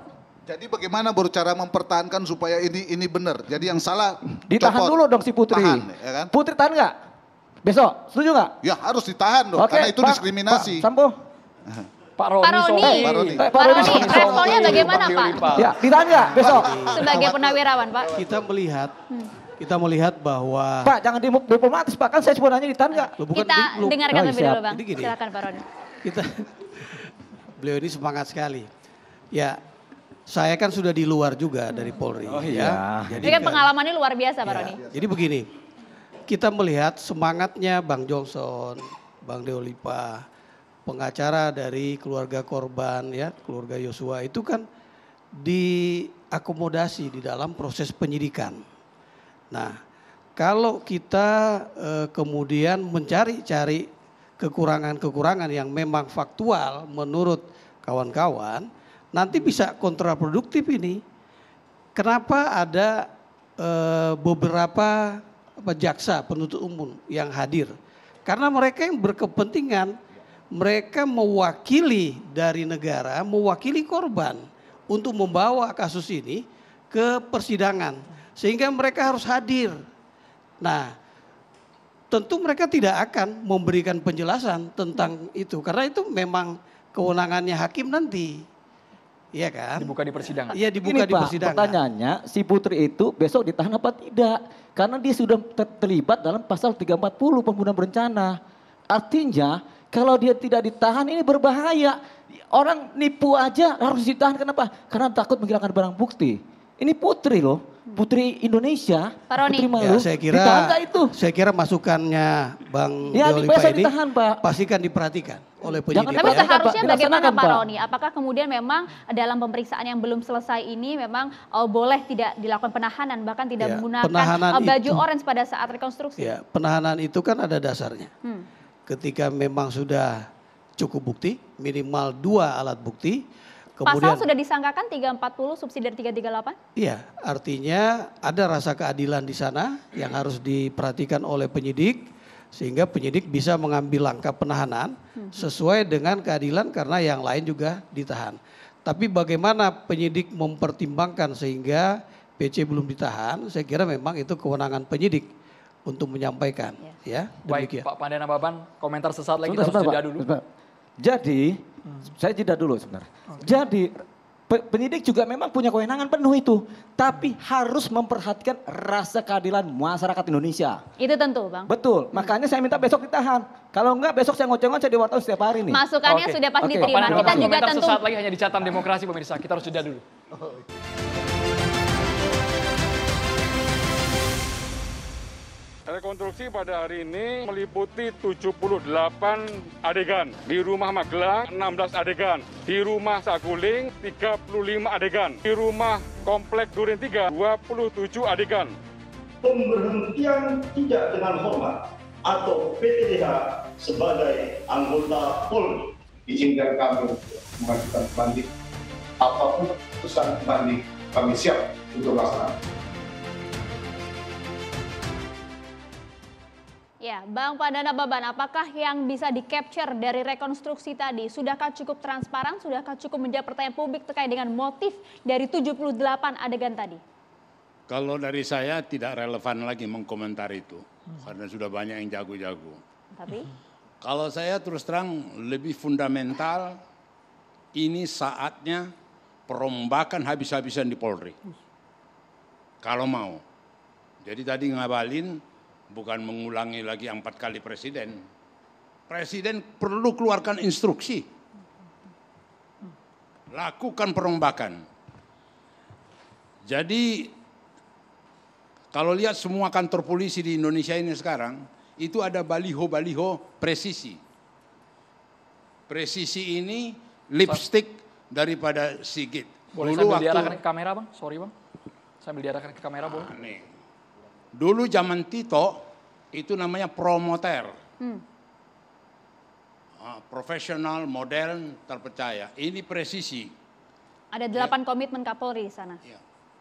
Jadi bagaimana baru cara mempertahankan supaya ini benar? Jadi yang salah Ditahan copot. dulu dong si Putri. Tahan, ya kan? Putri tahan nggak? Besok, setuju nggak? Ya harus ditahan dong, Oke, karena itu Pak, diskriminasi. Pak Sampo. Pak Roni, Pak Roni. sorry. Pak Roni. Pak Roni, responnya bagaimana Bang Pak? Dewi, Pak? Ya, ditahan nggak besok? Sebagai purnawirawan Pak. Kita melihat bahwa Pak, jangan diplomatis Pak, kan saya sebenarnya ditahan nggak? Loh, bukan Kita belum. dengarkan Oh, lebih siap. dulu Bang. Jadi gini. Silakan Pak Roni. kita beliau ini semangat sekali. Ya, saya kan sudah di luar juga dari Polri. Oh, ya. iya. Ini kan pengalamannya luar biasa Pak Ya, Roni. jadi begini, kita melihat semangatnya Bang Johnson, Bang Deolipa, pengacara dari keluarga korban ya, keluarga Yosua itu kan diakomodasi di dalam proses penyidikan. Nah, kalau kita kemudian mencari-cari kekurangan-kekurangan yang memang faktual menurut kawan-kawan, nanti bisa kontraproduktif ini. Kenapa ada beberapa jaksa penuntut umum yang hadir? Karena mereka yang berkepentingan, mereka mewakili dari negara, mewakili korban untuk membawa kasus ini ke persidangan. Sehingga mereka harus hadir. Nah, tentu mereka tidak akan memberikan penjelasan tentang itu. Karena itu memang kewenangannya hakim nanti. Iya kan? Dibuka di persidangan. Iya, dibuka Ini di Pak, persidangan. pertanyaannya si Putri itu besok ditahan apa tidak? Karena dia sudah terlibat dalam pasal 340 pembunuhan berencana. Artinya kalau dia tidak ditahan ini berbahaya. Orang nipu aja harus ditahan, kenapa? Karena takut menghilangkan barang bukti. Ini Putri loh, Putri Indonesia. Pak Roni. Putri Malu. Ya, Ditahan nggak itu? saya kira masukannya Bang Ya, Deolipa besok ini ditahan, Pak. pastikan diperhatikan oleh Jangan penyidik. Tapi Diperhatikan, seharusnya Pak. bagaimana Dilaksanakan, Pak Pak. Roni? Apakah kemudian memang dalam pemeriksaan yang belum selesai ini memang boleh tidak dilakukan penahanan, bahkan tidak Ya, menggunakan penahanan baju itu- orange pada saat rekonstruksi? Ya, penahanan itu kan ada dasarnya. Ketika memang sudah cukup bukti, minimal 2 alat bukti, kemudian Pasal sudah disangkakan 340 subsidi 338? iya, artinya ada rasa keadilan di sana yang harus diperhatikan oleh penyidik sehingga penyidik bisa mengambil langkah penahanan sesuai dengan keadilan karena yang lain juga ditahan. Tapi bagaimana penyidik mempertimbangkan sehingga PC belum ditahan, saya kira memang itu kewenangan penyidik untuk menyampaikan. Ya, Baik, demikian. Pak Pandana Baban, komentar sesaat lagi Sebentar, kita harus Pak. jeda dulu. Sebentar. Jadi, saya jeda dulu sebenarnya. Jadi, penyidik juga memang punya kewenangan penuh itu. Tapi harus memperhatikan rasa keadilan masyarakat Indonesia. Itu tentu Bang. Betul, makanya saya minta besok ditahan. Kalau enggak besok saya ngoceh-ngoceh di wartawan setiap hari nih. Masukannya Oke. sudah pasti Oke. Pak diterima. Pandana Kita Baban, juga komentar tentu sesaat lagi hanya di Catatan Demokrasi pemirsa. Kita harus jeda dulu. Rekonstruksi pada hari ini meliputi 78 adegan. Di rumah Magelang 16 adegan. Di rumah Saguling 35 adegan. Di rumah Komplek Duren 3 27 adegan. Pemberhentian tidak dengan hormat atau PTDH sebagai anggota Polri. Izinkan kami mengajukan banding. Apapun keputusan banding, kami siap untuk melaksanakan. Ya, Bang Pandana Baban, apakah yang bisa di-capture dari rekonstruksi tadi? Sudahkah cukup transparan? Sudahkah cukup menjawab pertanyaan publik terkait dengan motif dari 78 adegan tadi? Kalau dari saya tidak relevan lagi mengkomentar itu. Karena sudah banyak yang jago-jago. Tapi? Kalau saya terus terang lebih fundamental, ini saatnya perombakan habis-habisan di Polri. Kalau mau. Jadi tadi ngabalin, bukan mengulangi lagi 4 kali presiden. Presiden perlu keluarkan instruksi. Lakukan perombakan. Jadi kalau lihat semua kantor polisi di Indonesia ini sekarang, itu ada baliho-baliho presisi. Presisi ini lipstick daripada Sigit. Boleh sambil diarahkan ke kamera Bang? Sorry Bang. Sambil diarahkan ke kamera boleh? Nih. Dulu zaman Tito itu namanya promoter. Profesional, modern, terpercaya. Ini presisi. Ada 8 komitmen Kapolri di sana. Ya.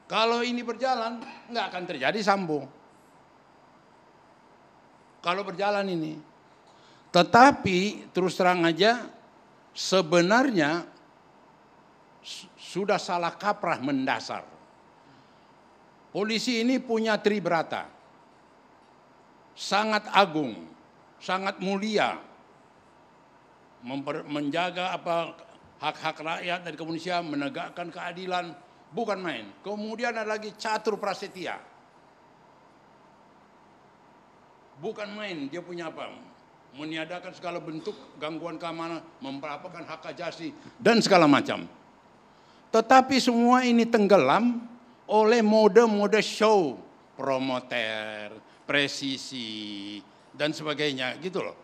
Kalau ini berjalan, nggak akan terjadi Sambo. Kalau berjalan ini. Tetapi terus terang aja sebenarnya sudah salah kaprah mendasar. Polisi ini punya tribrata, sangat agung, sangat mulia, menjaga hak-hak rakyat dan kemanusiaan, menegakkan keadilan, bukan main. Kemudian ada lagi catur prasetya, bukan main. Dia punya apa? Meniadakan segala bentuk gangguan keamanan, memperapakan hak asasi dan segala macam. Tetapi semua ini tenggelam oleh mode-mode show, promoter, presisi dan sebagainya gitu loh.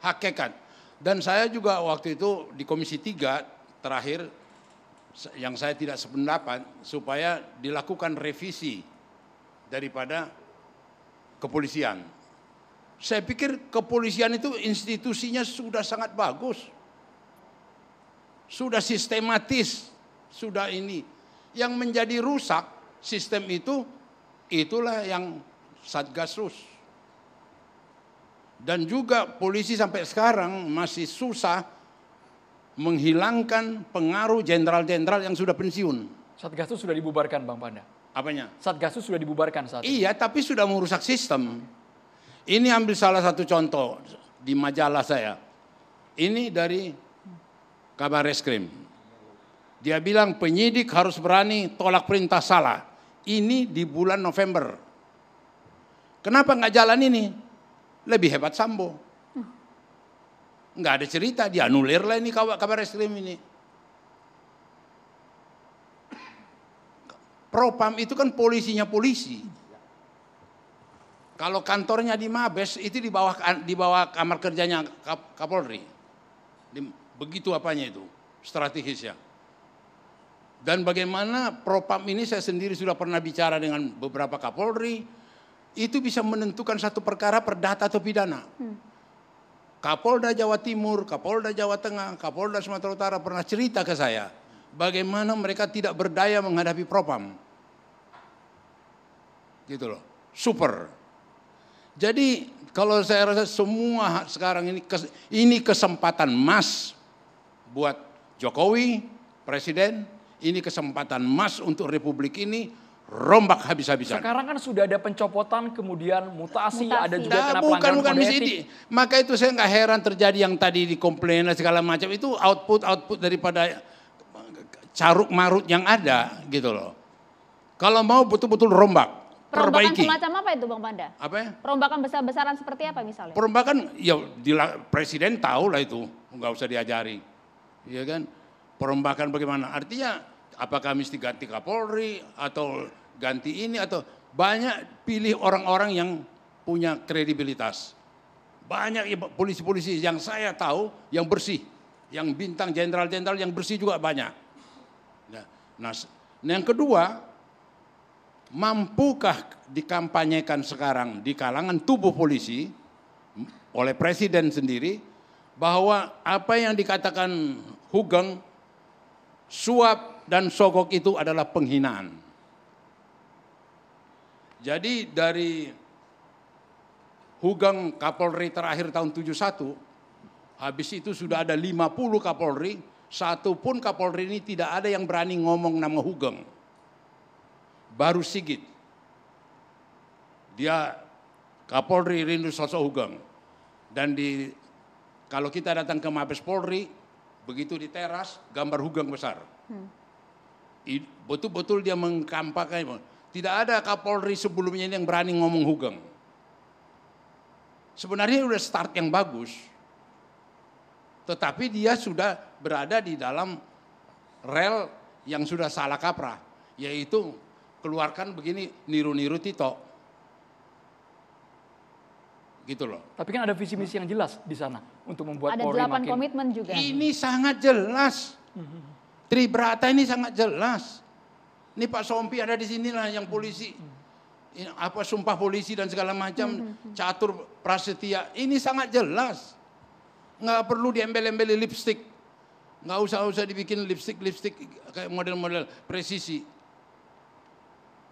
Hakikat. Dan saya juga waktu itu di Komisi 3 terakhir yang saya tidak sependapat supaya dilakukan revisi daripada kepolisian. Saya pikir kepolisian itu institusinya sudah sangat bagus. Sudah sistematis, sudah ini. Yang menjadi rusak sistem itu, itulah yang Satgasus. Dan juga polisi sampai sekarang masih susah menghilangkan pengaruh jenderal-jenderal yang sudah pensiun. Satgasus sudah dibubarkan, Bang Panda. Apanya? Satgasus sudah dibubarkan saat ini. Iya, tapi sudah merusak sistem. Ini ambil salah satu contoh di majalah saya. Ini dari Kabar Reskrim. Dia bilang penyidik harus berani tolak perintah salah. Ini di bulan November. Kenapa nggak jalan ini? Lebih hebat Sambo. Nggak ada cerita, dianulir lah ini Kabar Reskrim ini. Propam itu kan polisinya polisi. Kalau kantornya di Mabes itu di bawah kamar kerjanya Kapolri. Begitu apanya itu strategisnya. Dan bagaimana Propam ini saya sendiri sudah pernah bicara dengan beberapa Kapolri, itu bisa menentukan satu perkara perdata atau pidana. Kapolda Jawa Timur, Kapolda Jawa Tengah, Kapolda Sumatera Utara pernah cerita ke saya bagaimana mereka tidak berdaya menghadapi Propam. Gitu loh. Super. Jadi kalau saya rasa semua sekarang ini kesempatan emas buat Jokowi, Presiden, ini kesempatan emas untuk Republik ini rombak habis-habisan. Sekarang kan sudah ada pencopotan, kemudian mutasi. Ada juga kena bukan pelanggaran kode misi etik. Maka itu saya nggak heran terjadi yang tadi dikomplain segala macam itu output daripada caruk marut yang ada gitu loh. Kalau mau betul-betul rombak. Perombakan Perbaiki. semacam apa itu Bang Panda? Apa ya? Perombakan besar-besaran seperti apa misalnya? Perombakan ya Presiden tahu lah itu, nggak usah diajari, ya kan? Perombakan bagaimana? Artinya apakah mesti ganti Kapolri atau ganti ini atau banyak pilih orang-orang yang punya kredibilitas. Banyak polisi-polisi yang saya tahu yang bersih, yang bintang jenderal-jenderal yang bersih juga banyak. Nah yang kedua, mampukah dikampanyekan sekarang di kalangan tubuh polisi oleh Presiden sendiri bahwa apa yang dikatakan Hugeng, suap dan sogok itu adalah penghinaan. Jadi dari Hugeng Kapolri terakhir tahun 71, habis itu sudah ada 50 Kapolri, satu pun Kapolri ini tidak ada yang berani ngomong nama Hugeng. Baru Sigit, dia Kapolri rindu sosok Hugeng. Dan kalau kita datang ke Mabes Polri, begitu di teras gambar Hugeng besar. Betul-betul dia mengkampanye. Tidak ada Kapolri sebelumnya ini yang berani ngomong Hugeng. Sebenarnya udah start yang bagus, tetapi dia sudah berada di dalam rel yang sudah salah kaprah, yaitu keluarkan begini niru-niru Tito. Gitu loh. Tapi kan ada visi misi yang jelas di sana untuk membuat Polri ada 8 makin... komitmen juga. Ini sangat jelas. Tribrata ini sangat jelas. Ini Pak Sompi ada di sinilah yang polisi. Apa sumpah polisi dan segala macam, catur prasetya. Ini sangat jelas. Nggak perlu diembel-embeli lipstick. Nggak usah dibikin lipstick kayak model-model presisi.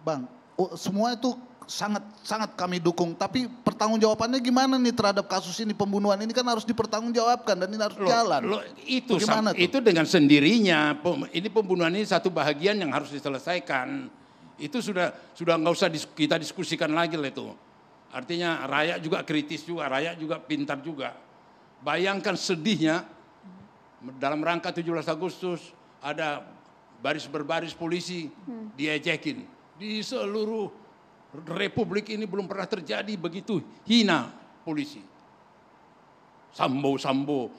Bang, semua itu sangat kami dukung. Tapi pertanggungjawabannya gimana nih terhadap kasus ini, pembunuhan ini kan harus dipertanggungjawabkan dan ini harus jalan. Itu dengan sendirinya. Ini pembunuhan ini satu bahagian yang harus diselesaikan. Itu sudah nggak usah kita diskusikan lagi lah itu. Artinya rakyat juga kritis juga, rakyat juga pintar juga. Bayangkan sedihnya dalam rangka 17 Agustus ada baris berbaris polisi diejekin. Di seluruh Republik ini belum pernah terjadi begitu hina polisi. Sambo, Sambo.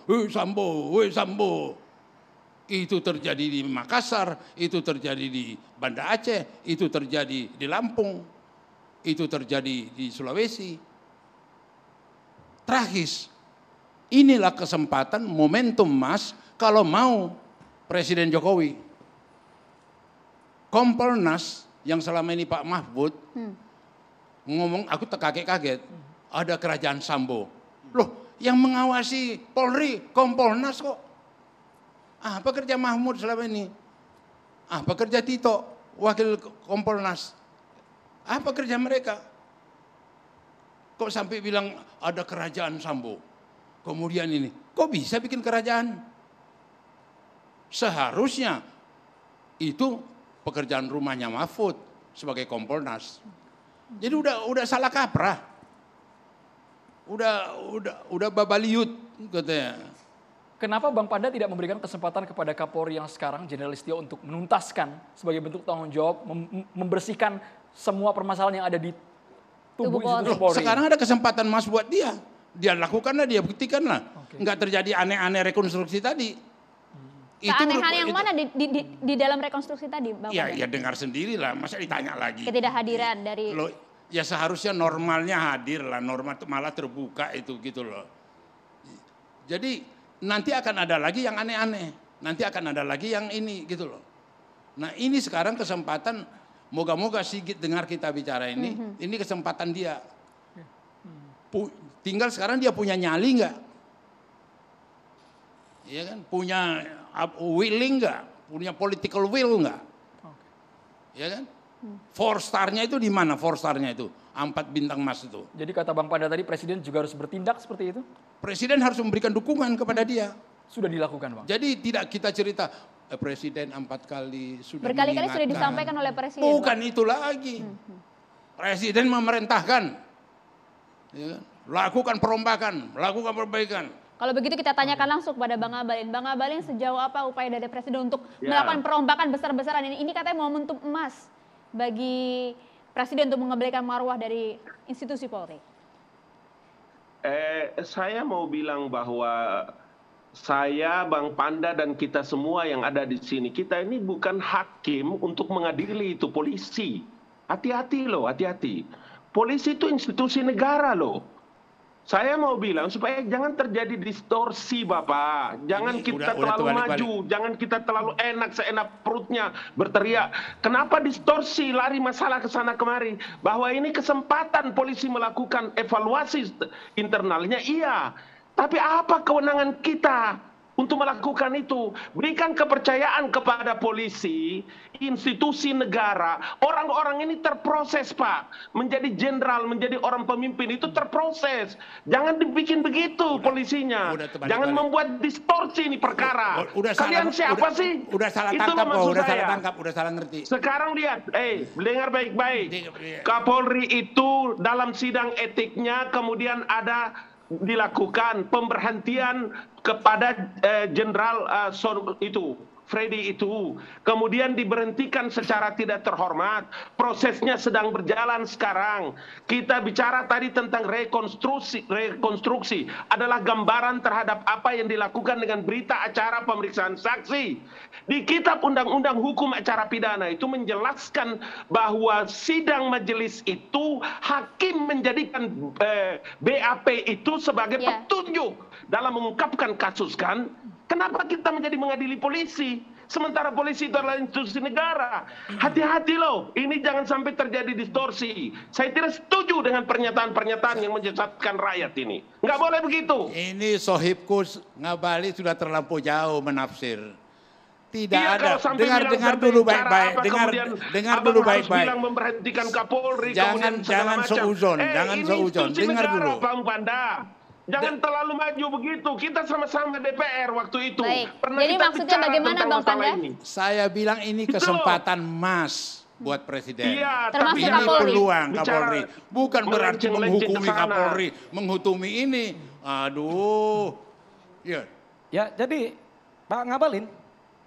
Itu terjadi di Makassar, itu terjadi di Banda Aceh, itu terjadi di Lampung, itu terjadi di Sulawesi. Tragis. Inilah kesempatan, momentum emas kalau mau Presiden Jokowi. Kompolnas yang selama ini Pak Mahfud ngomong, aku terkaget-kaget, ada kerajaan Sambo. Loh, yang mengawasi Polri, Kompolnas kok. Apa kerja Mahmud selama ini? Apa kerja Tito, wakil Kompolnas? Apa kerja mereka? Kok sampai bilang ada kerajaan Sambo? Kemudian ini, kok bisa bikin kerajaan? Seharusnya itu pekerjaan rumahnya Mahfud sebagai Kompolnas. Jadi udah salah kaprah. Udah babaliut katanya. Kenapa Bang Panda tidak memberikan kesempatan kepada Kapolri yang sekarang, Jenderal Listio, untuk menuntaskan sebagai bentuk tanggung jawab, membersihkan semua permasalahan yang ada di tubuh institusi Polri? Sekarang ada kesempatan emas buat dia. Dia lakukanlah, dia buktikanlah. Nggak terjadi aneh-aneh rekonstruksi tadi. Keanehan yang mana di dalam rekonstruksi tadi, Bang Panda? Ya dengar sendirilah, masa ditanya lagi. Ketidakhadiran dari... Ya seharusnya normalnya hadir lah, normal malah terbuka itu gitu loh. Jadi nanti akan ada lagi yang aneh-aneh, nanti akan ada lagi yang ini gitu loh. Nah ini sekarang kesempatan, moga-moga Sigit dengar kita bicara ini kesempatan dia. Tinggal sekarang dia punya nyali nggak? Iya kan? Punya willing nggak? Punya political will nggak? Iya kan? 4 star-nya itu di mana? 4 star-nya itu 4 bintang emas itu. Jadi kata Bang Panda tadi, Presiden juga harus bertindak seperti itu? Presiden harus memberikan dukungan kepada dia. Sudah dilakukan, Bang. Jadi tidak kita cerita Presiden 4 kali sudah berkali-kali sudah disampaikan oleh Presiden. Bukan itu lagi. Presiden memerintahkan, ya, lakukan perombakan, lakukan perbaikan. Kalau begitu kita tanyakan langsung kepada Bang Abalin. Bang Abalin, sejauh apa upaya dari Presiden untuk melakukan perombakan besar-besaran ini? Ini katanya momentum emas bagi Presiden untuk mengembalikan marwah dari institusi Polri. Saya mau bilang bahwa saya, Bang Panda, dan kita semua yang ada di sini, kita ini bukan hakim untuk mengadili itu polisi. Hati-hati loh, hati-hati. Polisi itu institusi negara loh. Saya mau bilang supaya jangan terjadi distorsi, Bapak. Jangan kita terlalu maju, jangan kita terlalu enak seenak perutnya berteriak. Kenapa distorsi, lari masalah ke sana kemari? Bahwa ini kesempatan polisi melakukan evaluasi internalnya, iya. Tapi apa kewenangan kita untuk melakukan itu? Berikan kepercayaan kepada polisi, institusi negara. Orang-orang ini terproses, Pak. Menjadi jenderal, menjadi orang pemimpin itu terproses. Jangan dibikin begitu polisinya. Jangan membuat distorsi ini perkara. Kalian siapa sih? Udah salah tangkap, udah salah ngerti. Sekarang lihat, dengar baik-baik. Kapolri itu dalam sidang etiknya kemudian ada dilakukan pemberhentian kepada Jenderal Freddy itu, kemudian diberhentikan secara tidak terhormat. Prosesnya sedang berjalan sekarang. Kita bicara tadi tentang rekonstruksi adalah gambaran terhadap apa yang dilakukan dengan berita acara pemeriksaan saksi. Di Kitab Undang-Undang Hukum Acara Pidana itu menjelaskan bahwa sidang majelis itu hakim menjadikan BAP itu sebagai petunjuk dalam mengungkapkan kasus kan. Kenapa kita menjadi mengadili polisi? Sementara polisi itu adalah institusi negara. Hati-hati loh, ini jangan sampai terjadi distorsi. Saya tidak setuju dengan pernyataan-pernyataan yang menyesatkan rakyat ini. Nggak boleh begitu. Ini Sohibku Ngabali sudah terlampau jauh menafsir. Tidak Iya, ada. kalau sampai bilang Dengar sampai dulu cara baik-baik. apa, kemudian Dengar abang dulu harus baik-baik. bilang memberhentikan Kapolri, kemudian segala Jangan macam. seuzon, jangan seuzon. Ini institusi Dengar negara, dulu. Bang Panda. Jangan terlalu maju begitu. Kita sama-sama DPR waktu itu. Baik. Pernah Jadi kita maksudnya bicara bagaimana, tentang Bang masalah Panda? ini. Saya bilang ini Itu loh. kesempatan emas buat presiden. Iya, Termasuk tapi Ini Kapolri. peluang bicara Kapolri. Bukan berarti melenceng-lenceng menghukumi ke sana. Kapolri, menghukumi ini. Aduh. Ya. Ya, jadi Pak Ngabalin,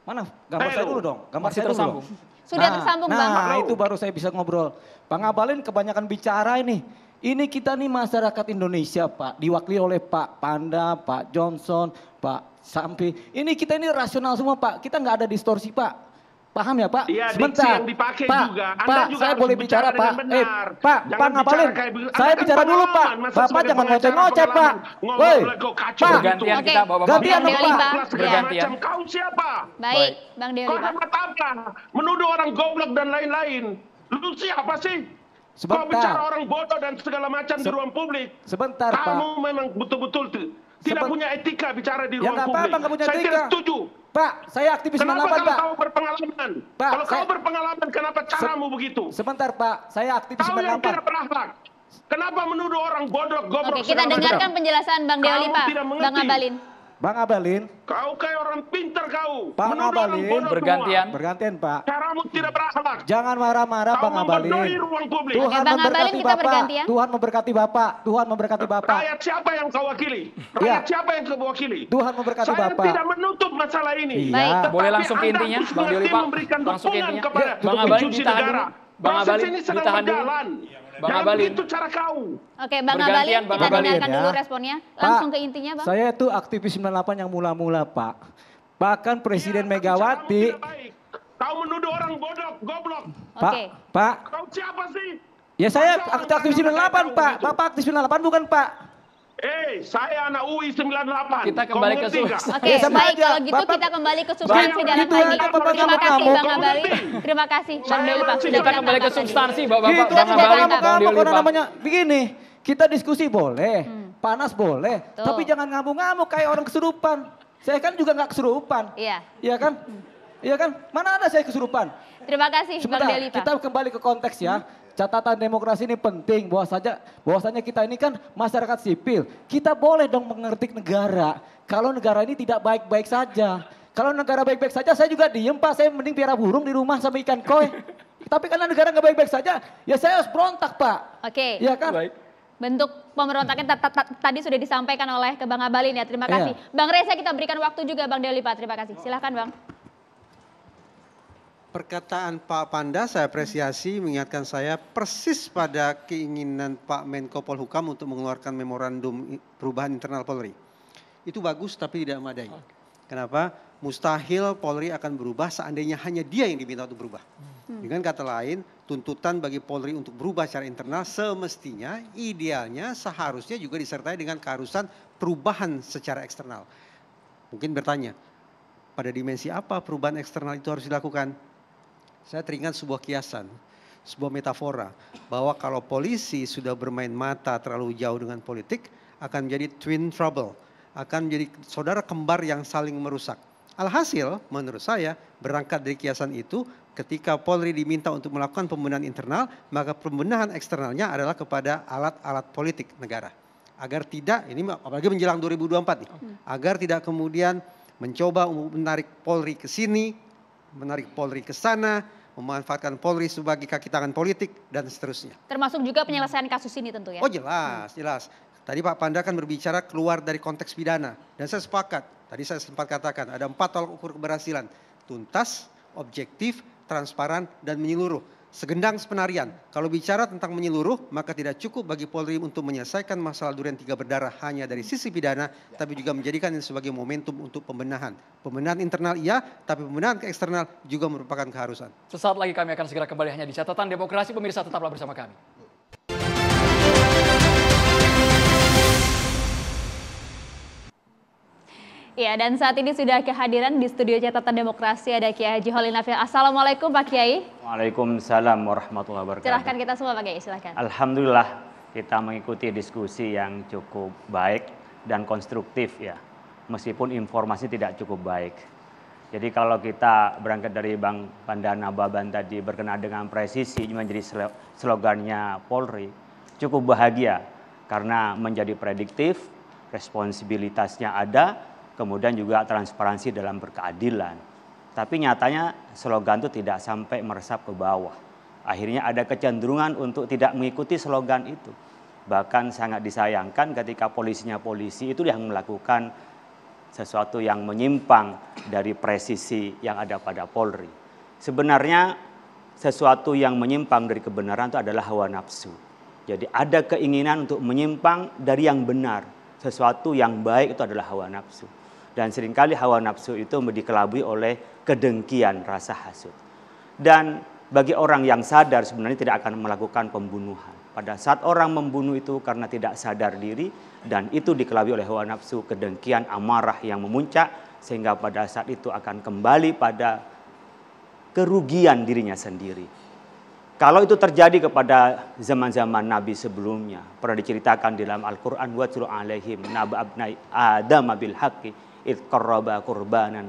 mana gambar saya dulu dong, gambar Masih saya dulu tersambung. dong. Sudah tersambung, Bang. Nah, itu baru saya bisa ngobrol. Pak Ngabalin kebanyakan bicara ini. Ini kita nih masyarakat Indonesia, Pak, diwakili oleh Pak Panda, Pak Johnson, Pak Sampi. Ini kita ini rasional semua, Pak. Kita nggak ada distorsi, Pak. Paham ya, Pak? Iya, diksi Sebentar. yang dipakai Pak, juga. Anda Pak, juga saya harus boleh bicara, bicara Pak. dengan benar. Pak, Jangan Pak Ngabalin. bicara kayak begitu. Saya Anda kan bicara dulu, Pak. pengalaman, masa Bapak sebagai jangan pengacara ngoceh-ngoceh, Pak. pengalaman, ngomong Woi, kok kacau Pak. Bergantian Oke. kita bapak-bapak. Gantian Bang dong, Deoli, Pak. Pak. Segala Bergantian. macam. Kau siapa? Baik, Bang Deoli, Kau Pak. hebat apa? Menuduh orang goblok dan lain-lain. Lu siapa sih? Sebentar. Kau bicara orang bodoh dan segala macam di ruang publik. Sebentar, Pak. Kamu memang betul-betul tidak punya etika bicara di Ya ruang nggak publik. apa-apa, nggak punya Saya etika. tidak setuju. Pak, saya aktivis Kenapa 98, kalau Pak. kau berpengalaman? Pak, Kalau kau berpengalaman, kenapa caramu begitu? Sebentar, Pak. Saya aktivis Kau yang 98. tidak berakhlak. Kenapa menuduh orang bodoh, goblok? Oke, kita segala macam? dengarkan penjelasan Bang Deoli, Kau Pak. tidak mengerti. Bang Ngabalin. Bang Ngabalin. Kau kayak orang pintar kau. Pak Menuduh orang Ngabalin. bodoh Bergantian. semua. Bergantian, Pak. Caramu tidak berakhlak. Jangan marah-marah, Kau Bang Ngabalin. membodohi ruang publik. Oke, Bang Ngabalin, memberkati kita Bapak. bergantian. Tuhan memberkati Bapak. Tuhan memberkati Bapak. Rakyat siapa yang kau wakili? Ya. Rakyat siapa yang kau wakili? Tuhan memberkati Saya Bapak. tidak menutup masalah ini. Iya. Baik. Tetapi Boleh langsung ke Anda intinya, harus Bang Deoli, mengerti Pak. memberikan Langsung ke dukungan intinya. kepada Bang Ngabalin, institusi ditahan negara. dulu. Bang Proses Ngabalin, ini sedang ditahan dulu. berjalan. Bang Jangan Ngabalin. begitu cara kau. Oke, Bang Bergantian, Ngabalin, Bang kita Ngabalin, dengarkan ya. dulu responnya. Langsung ke intinya, Bang. Saya itu aktivis 98 yang mula-mula, Pak. Bahkan Presiden Iya, tapi Megawati. caramu tidak baik. Kau menuduh orang bodoh, goblok. Pak, Oke. Pak. Kau siapa sih? Ya saya Masa orang aktivis tanya 98, kau Pak. begitu? Bapak aktivis 98 bukan, Pak? Saya anak UI 98. Kita Kau kembali ke mengerti nggak? substansi. Oke, Ya, sama baik aja. kalau gitu Bapak- kita kembali ke substansi Bapak- dalam gitu hal aja, ini. Bapak Terima kasih ngamuk-ngamuk. Bang Ngabalin. Terima kasih Bang Deoli, Pak. Sudah Kita kembali ke menambahkan. substansi, Bapak-bapak. Gitu Bang aja, Ngabalin, jangan Bang ngamuk-ngamuk Deoli, orang Pak. namanya. Begini, kita diskusi boleh, panas boleh, Betul. tapi jangan ngamuk-ngamuk kayak orang kesurupan. Saya kan juga nggak kesurupan. Iya. Iya kan? Iya kan? Mana ada saya kesurupan? Terima kasih Bang Sebentar, Deoli, Pak. kita kembali ke konteks ya. Catatan demokrasi ini penting bahwasanya kita ini kan masyarakat sipil. Kita boleh dong mengerti negara. Kalau negara ini tidak baik-baik saja. Kalau negara baik-baik saja saya juga diem, Pak. Saya mending piara burung di rumah sama ikan koi. Tapi karena negara nggak baik-baik saja, ya saya harus berontak, Pak. Oke. Iya kan? Baik. Bentuk pemberontakan tadi sudah disampaikan oleh ke Bang Ngabalin ya. Terima kasih. Bang Reza, kita berikan waktu juga Bang Deoli, Pak. Terima kasih. Silahkan Bang. Perkataan Pak Panda saya apresiasi mengingatkan saya persis pada keinginan Pak Menko Polhukam untuk mengeluarkan memorandum perubahan internal Polri. Itu bagus tapi tidak memadai. Kenapa? Mustahil Polri akan berubah seandainya hanya dia yang diminta untuk berubah. Dengan kata lain, tuntutan bagi Polri untuk berubah secara internal semestinya, idealnya, seharusnya juga disertai dengan keharusan perubahan secara eksternal. Mungkin bertanya, pada dimensi apa perubahan eksternal itu harus dilakukan? Saya teringat sebuah kiasan, sebuah metafora, bahwa kalau polisi sudah bermain mata terlalu jauh dengan politik, akan menjadi twin trouble, akan menjadi saudara kembar yang saling merusak. Alhasil, menurut saya, berangkat dari kiasan itu, ketika Polri diminta untuk melakukan pembenahan internal, maka pembenahan eksternalnya adalah kepada alat-alat politik negara. Agar tidak, ini apalagi menjelang 2024 nih, agar tidak kemudian mencoba menarik Polri ke sini, menarik Polri ke sana, memanfaatkan Polri sebagai kaki tangan politik, dan seterusnya. Termasuk juga penyelesaian kasus ini tentu ya. Oh jelas, jelas. Tadi Pak Panda kan berbicara keluar dari konteks pidana. Dan saya sepakat, tadi saya sempat katakan ada 4 tolak ukur keberhasilan. Tuntas, objektif, transparan, dan menyeluruh. Segendang sepenarian. Kalau bicara tentang menyeluruh, maka tidak cukup bagi Polri untuk menyelesaikan masalah Duren 3 berdarah hanya dari sisi pidana, tapi juga menjadikan ini sebagai momentum untuk pembenahan. Pembenahan internal iya, tapi pembenahan ke eksternal juga merupakan keharusan. Sesaat lagi kami akan segera kembali hanya di Catatan Demokrasi. Pemirsa, tetaplah bersama kami. Ya, dan saat ini sudah kehadiran di studio Catatan Demokrasi ada Kiai Haji Holil Nafil. Assalamualaikum Pak Kiai. Waalaikumsalam warahmatullahi wabarakatuh. Silahkan kita semua Pak Kiai, silahkan. Alhamdulillah kita mengikuti diskusi yang cukup baik dan konstruktif ya. Meskipun informasi tidak cukup baik. Jadi kalau kita berangkat dari Bang Pandana Baban tadi berkenaan dengan presisi menjadi slogannya Polri, cukup bahagia karena menjadi prediktif, responsibilitasnya ada, kemudian juga transparansi dalam berkeadilan. Tapi nyatanya slogan itu tidak sampai meresap ke bawah. Akhirnya ada kecenderungan untuk tidak mengikuti slogan itu. Bahkan sangat disayangkan ketika polisi itu yang melakukan sesuatu yang menyimpang dari presisi yang ada pada Polri. Sebenarnya sesuatu yang menyimpang dari kebenaran itu adalah hawa nafsu. Jadi ada keinginan untuk menyimpang dari yang benar. Sesuatu yang baik itu adalah hawa nafsu. Dan seringkali hawa nafsu itu dikelabui oleh kedengkian, rasa hasud. Dan bagi orang yang sadar sebenarnya tidak akan melakukan pembunuhan. Pada saat orang membunuh itu karena tidak sadar diri dan itu dikelabui oleh hawa nafsu, kedengkian, amarah yang memuncak sehingga pada saat itu akan kembali pada kerugian dirinya sendiri. Kalau itu terjadi kepada zaman-zaman Nabi sebelumnya, pernah diceritakan di dalam Al-Quran, watlu alaihim naba abnai adam bil haqqi id qarraba qurbanan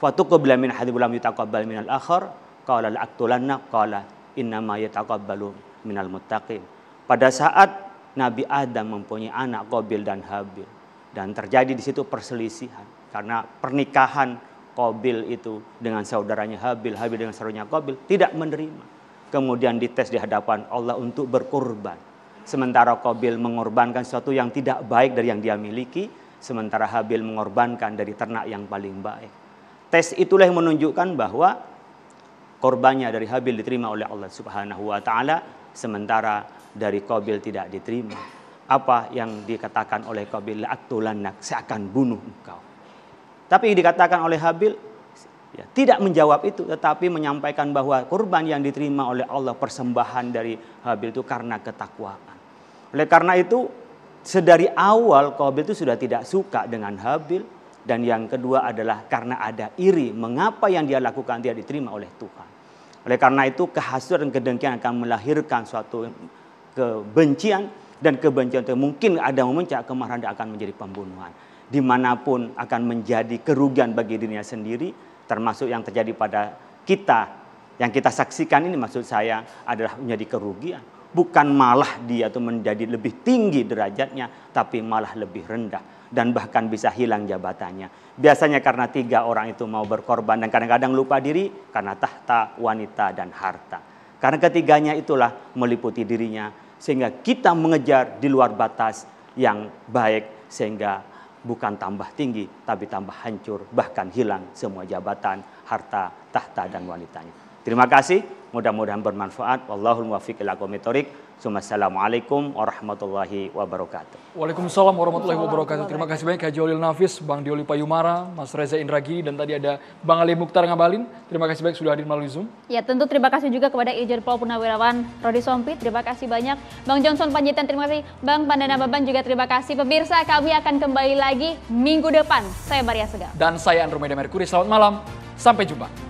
fatuqbala min hadin lam yutaqabbal min al-akhar qala la'aqtulanna qala innama yataqabbalu minal muttaqin. Pada saat Nabi Adam mempunyai anak Qabil dan Habil dan terjadi di situ perselisihan karena pernikahan Qabil itu dengan saudaranya Habil, Habil dengan saudaranya Qabil tidak menerima. Kemudian dites di hadapan Allah untuk berkorban. Sementara Qabil mengorbankan sesuatu yang tidak baik dari yang dia miliki, sementara Habil mengorbankan dari ternak yang paling baik. Tes itulah yang menunjukkan bahwa korbannya dari Habil diterima oleh Allah Subhanahu wa taala, sementara dari Qabil tidak diterima. Apa yang dikatakan oleh Qabil, la'aqtulannak, saya akan bunuh engkau. Tapi dikatakan oleh Habil ya, tidak menjawab itu, tetapi menyampaikan bahwa korban yang diterima oleh Allah, persembahan dari Habil itu karena ketakwaan. Oleh karena itu, sedari awal Qabil itu sudah tidak suka dengan Habil. Dan yang kedua adalah karena ada iri, mengapa yang dia lakukan tidak diterima oleh Tuhan. Oleh karena itu kehasutan dan kedengkian akan melahirkan suatu kebencian, dan kebencian itu mungkin ada memuncak kemarahan dan akan menjadi pembunuhan. Dimanapun akan menjadi kerugian bagi dirinya sendiri, termasuk yang terjadi pada kita. Yang kita saksikan ini maksud saya adalah menjadi kerugian. Bukan malah dia itu menjadi lebih tinggi derajatnya, tapi malah lebih rendah. Dan bahkan bisa hilang jabatannya. Biasanya karena 3 orang itu mau berkorban dan kadang-kadang lupa diri karena tahta, wanita, dan harta. Karena ketiganya itulah meliputi dirinya sehingga kita mengejar di luar batas yang baik sehingga bukan tambah tinggi tapi tambah hancur, bahkan hilang semua jabatan, harta, tahta, dan wanitanya. Terima kasih, mudah-mudahan bermanfaat. Wallahul muwaffiq ila aqwamit thoriq. Assalamualaikum warahmatullahi wabarakatuh. Waalaikumsalam warahmatullahi wabarakatuh. Terima kasih banyak Haji Olil Nafis, Bang Dioli Payumara, Mas Reza Indragiri, dan tadi ada Bang Ali Mukhtar Ngabalin. Terima kasih banyak sudah hadir melalui Zoom. Ya, tentu terima kasih juga kepada Irjen Pol Purnawirawan Rodi Sompi. Terima kasih banyak. Bang Johnson Panjaitan, terima kasih. Bang Pandana Baban juga terima kasih. Pemirsa, kami akan kembali lagi minggu depan. Saya Maria Segar. Dan saya Andromeda Merkuri. Selamat malam. Sampai jumpa.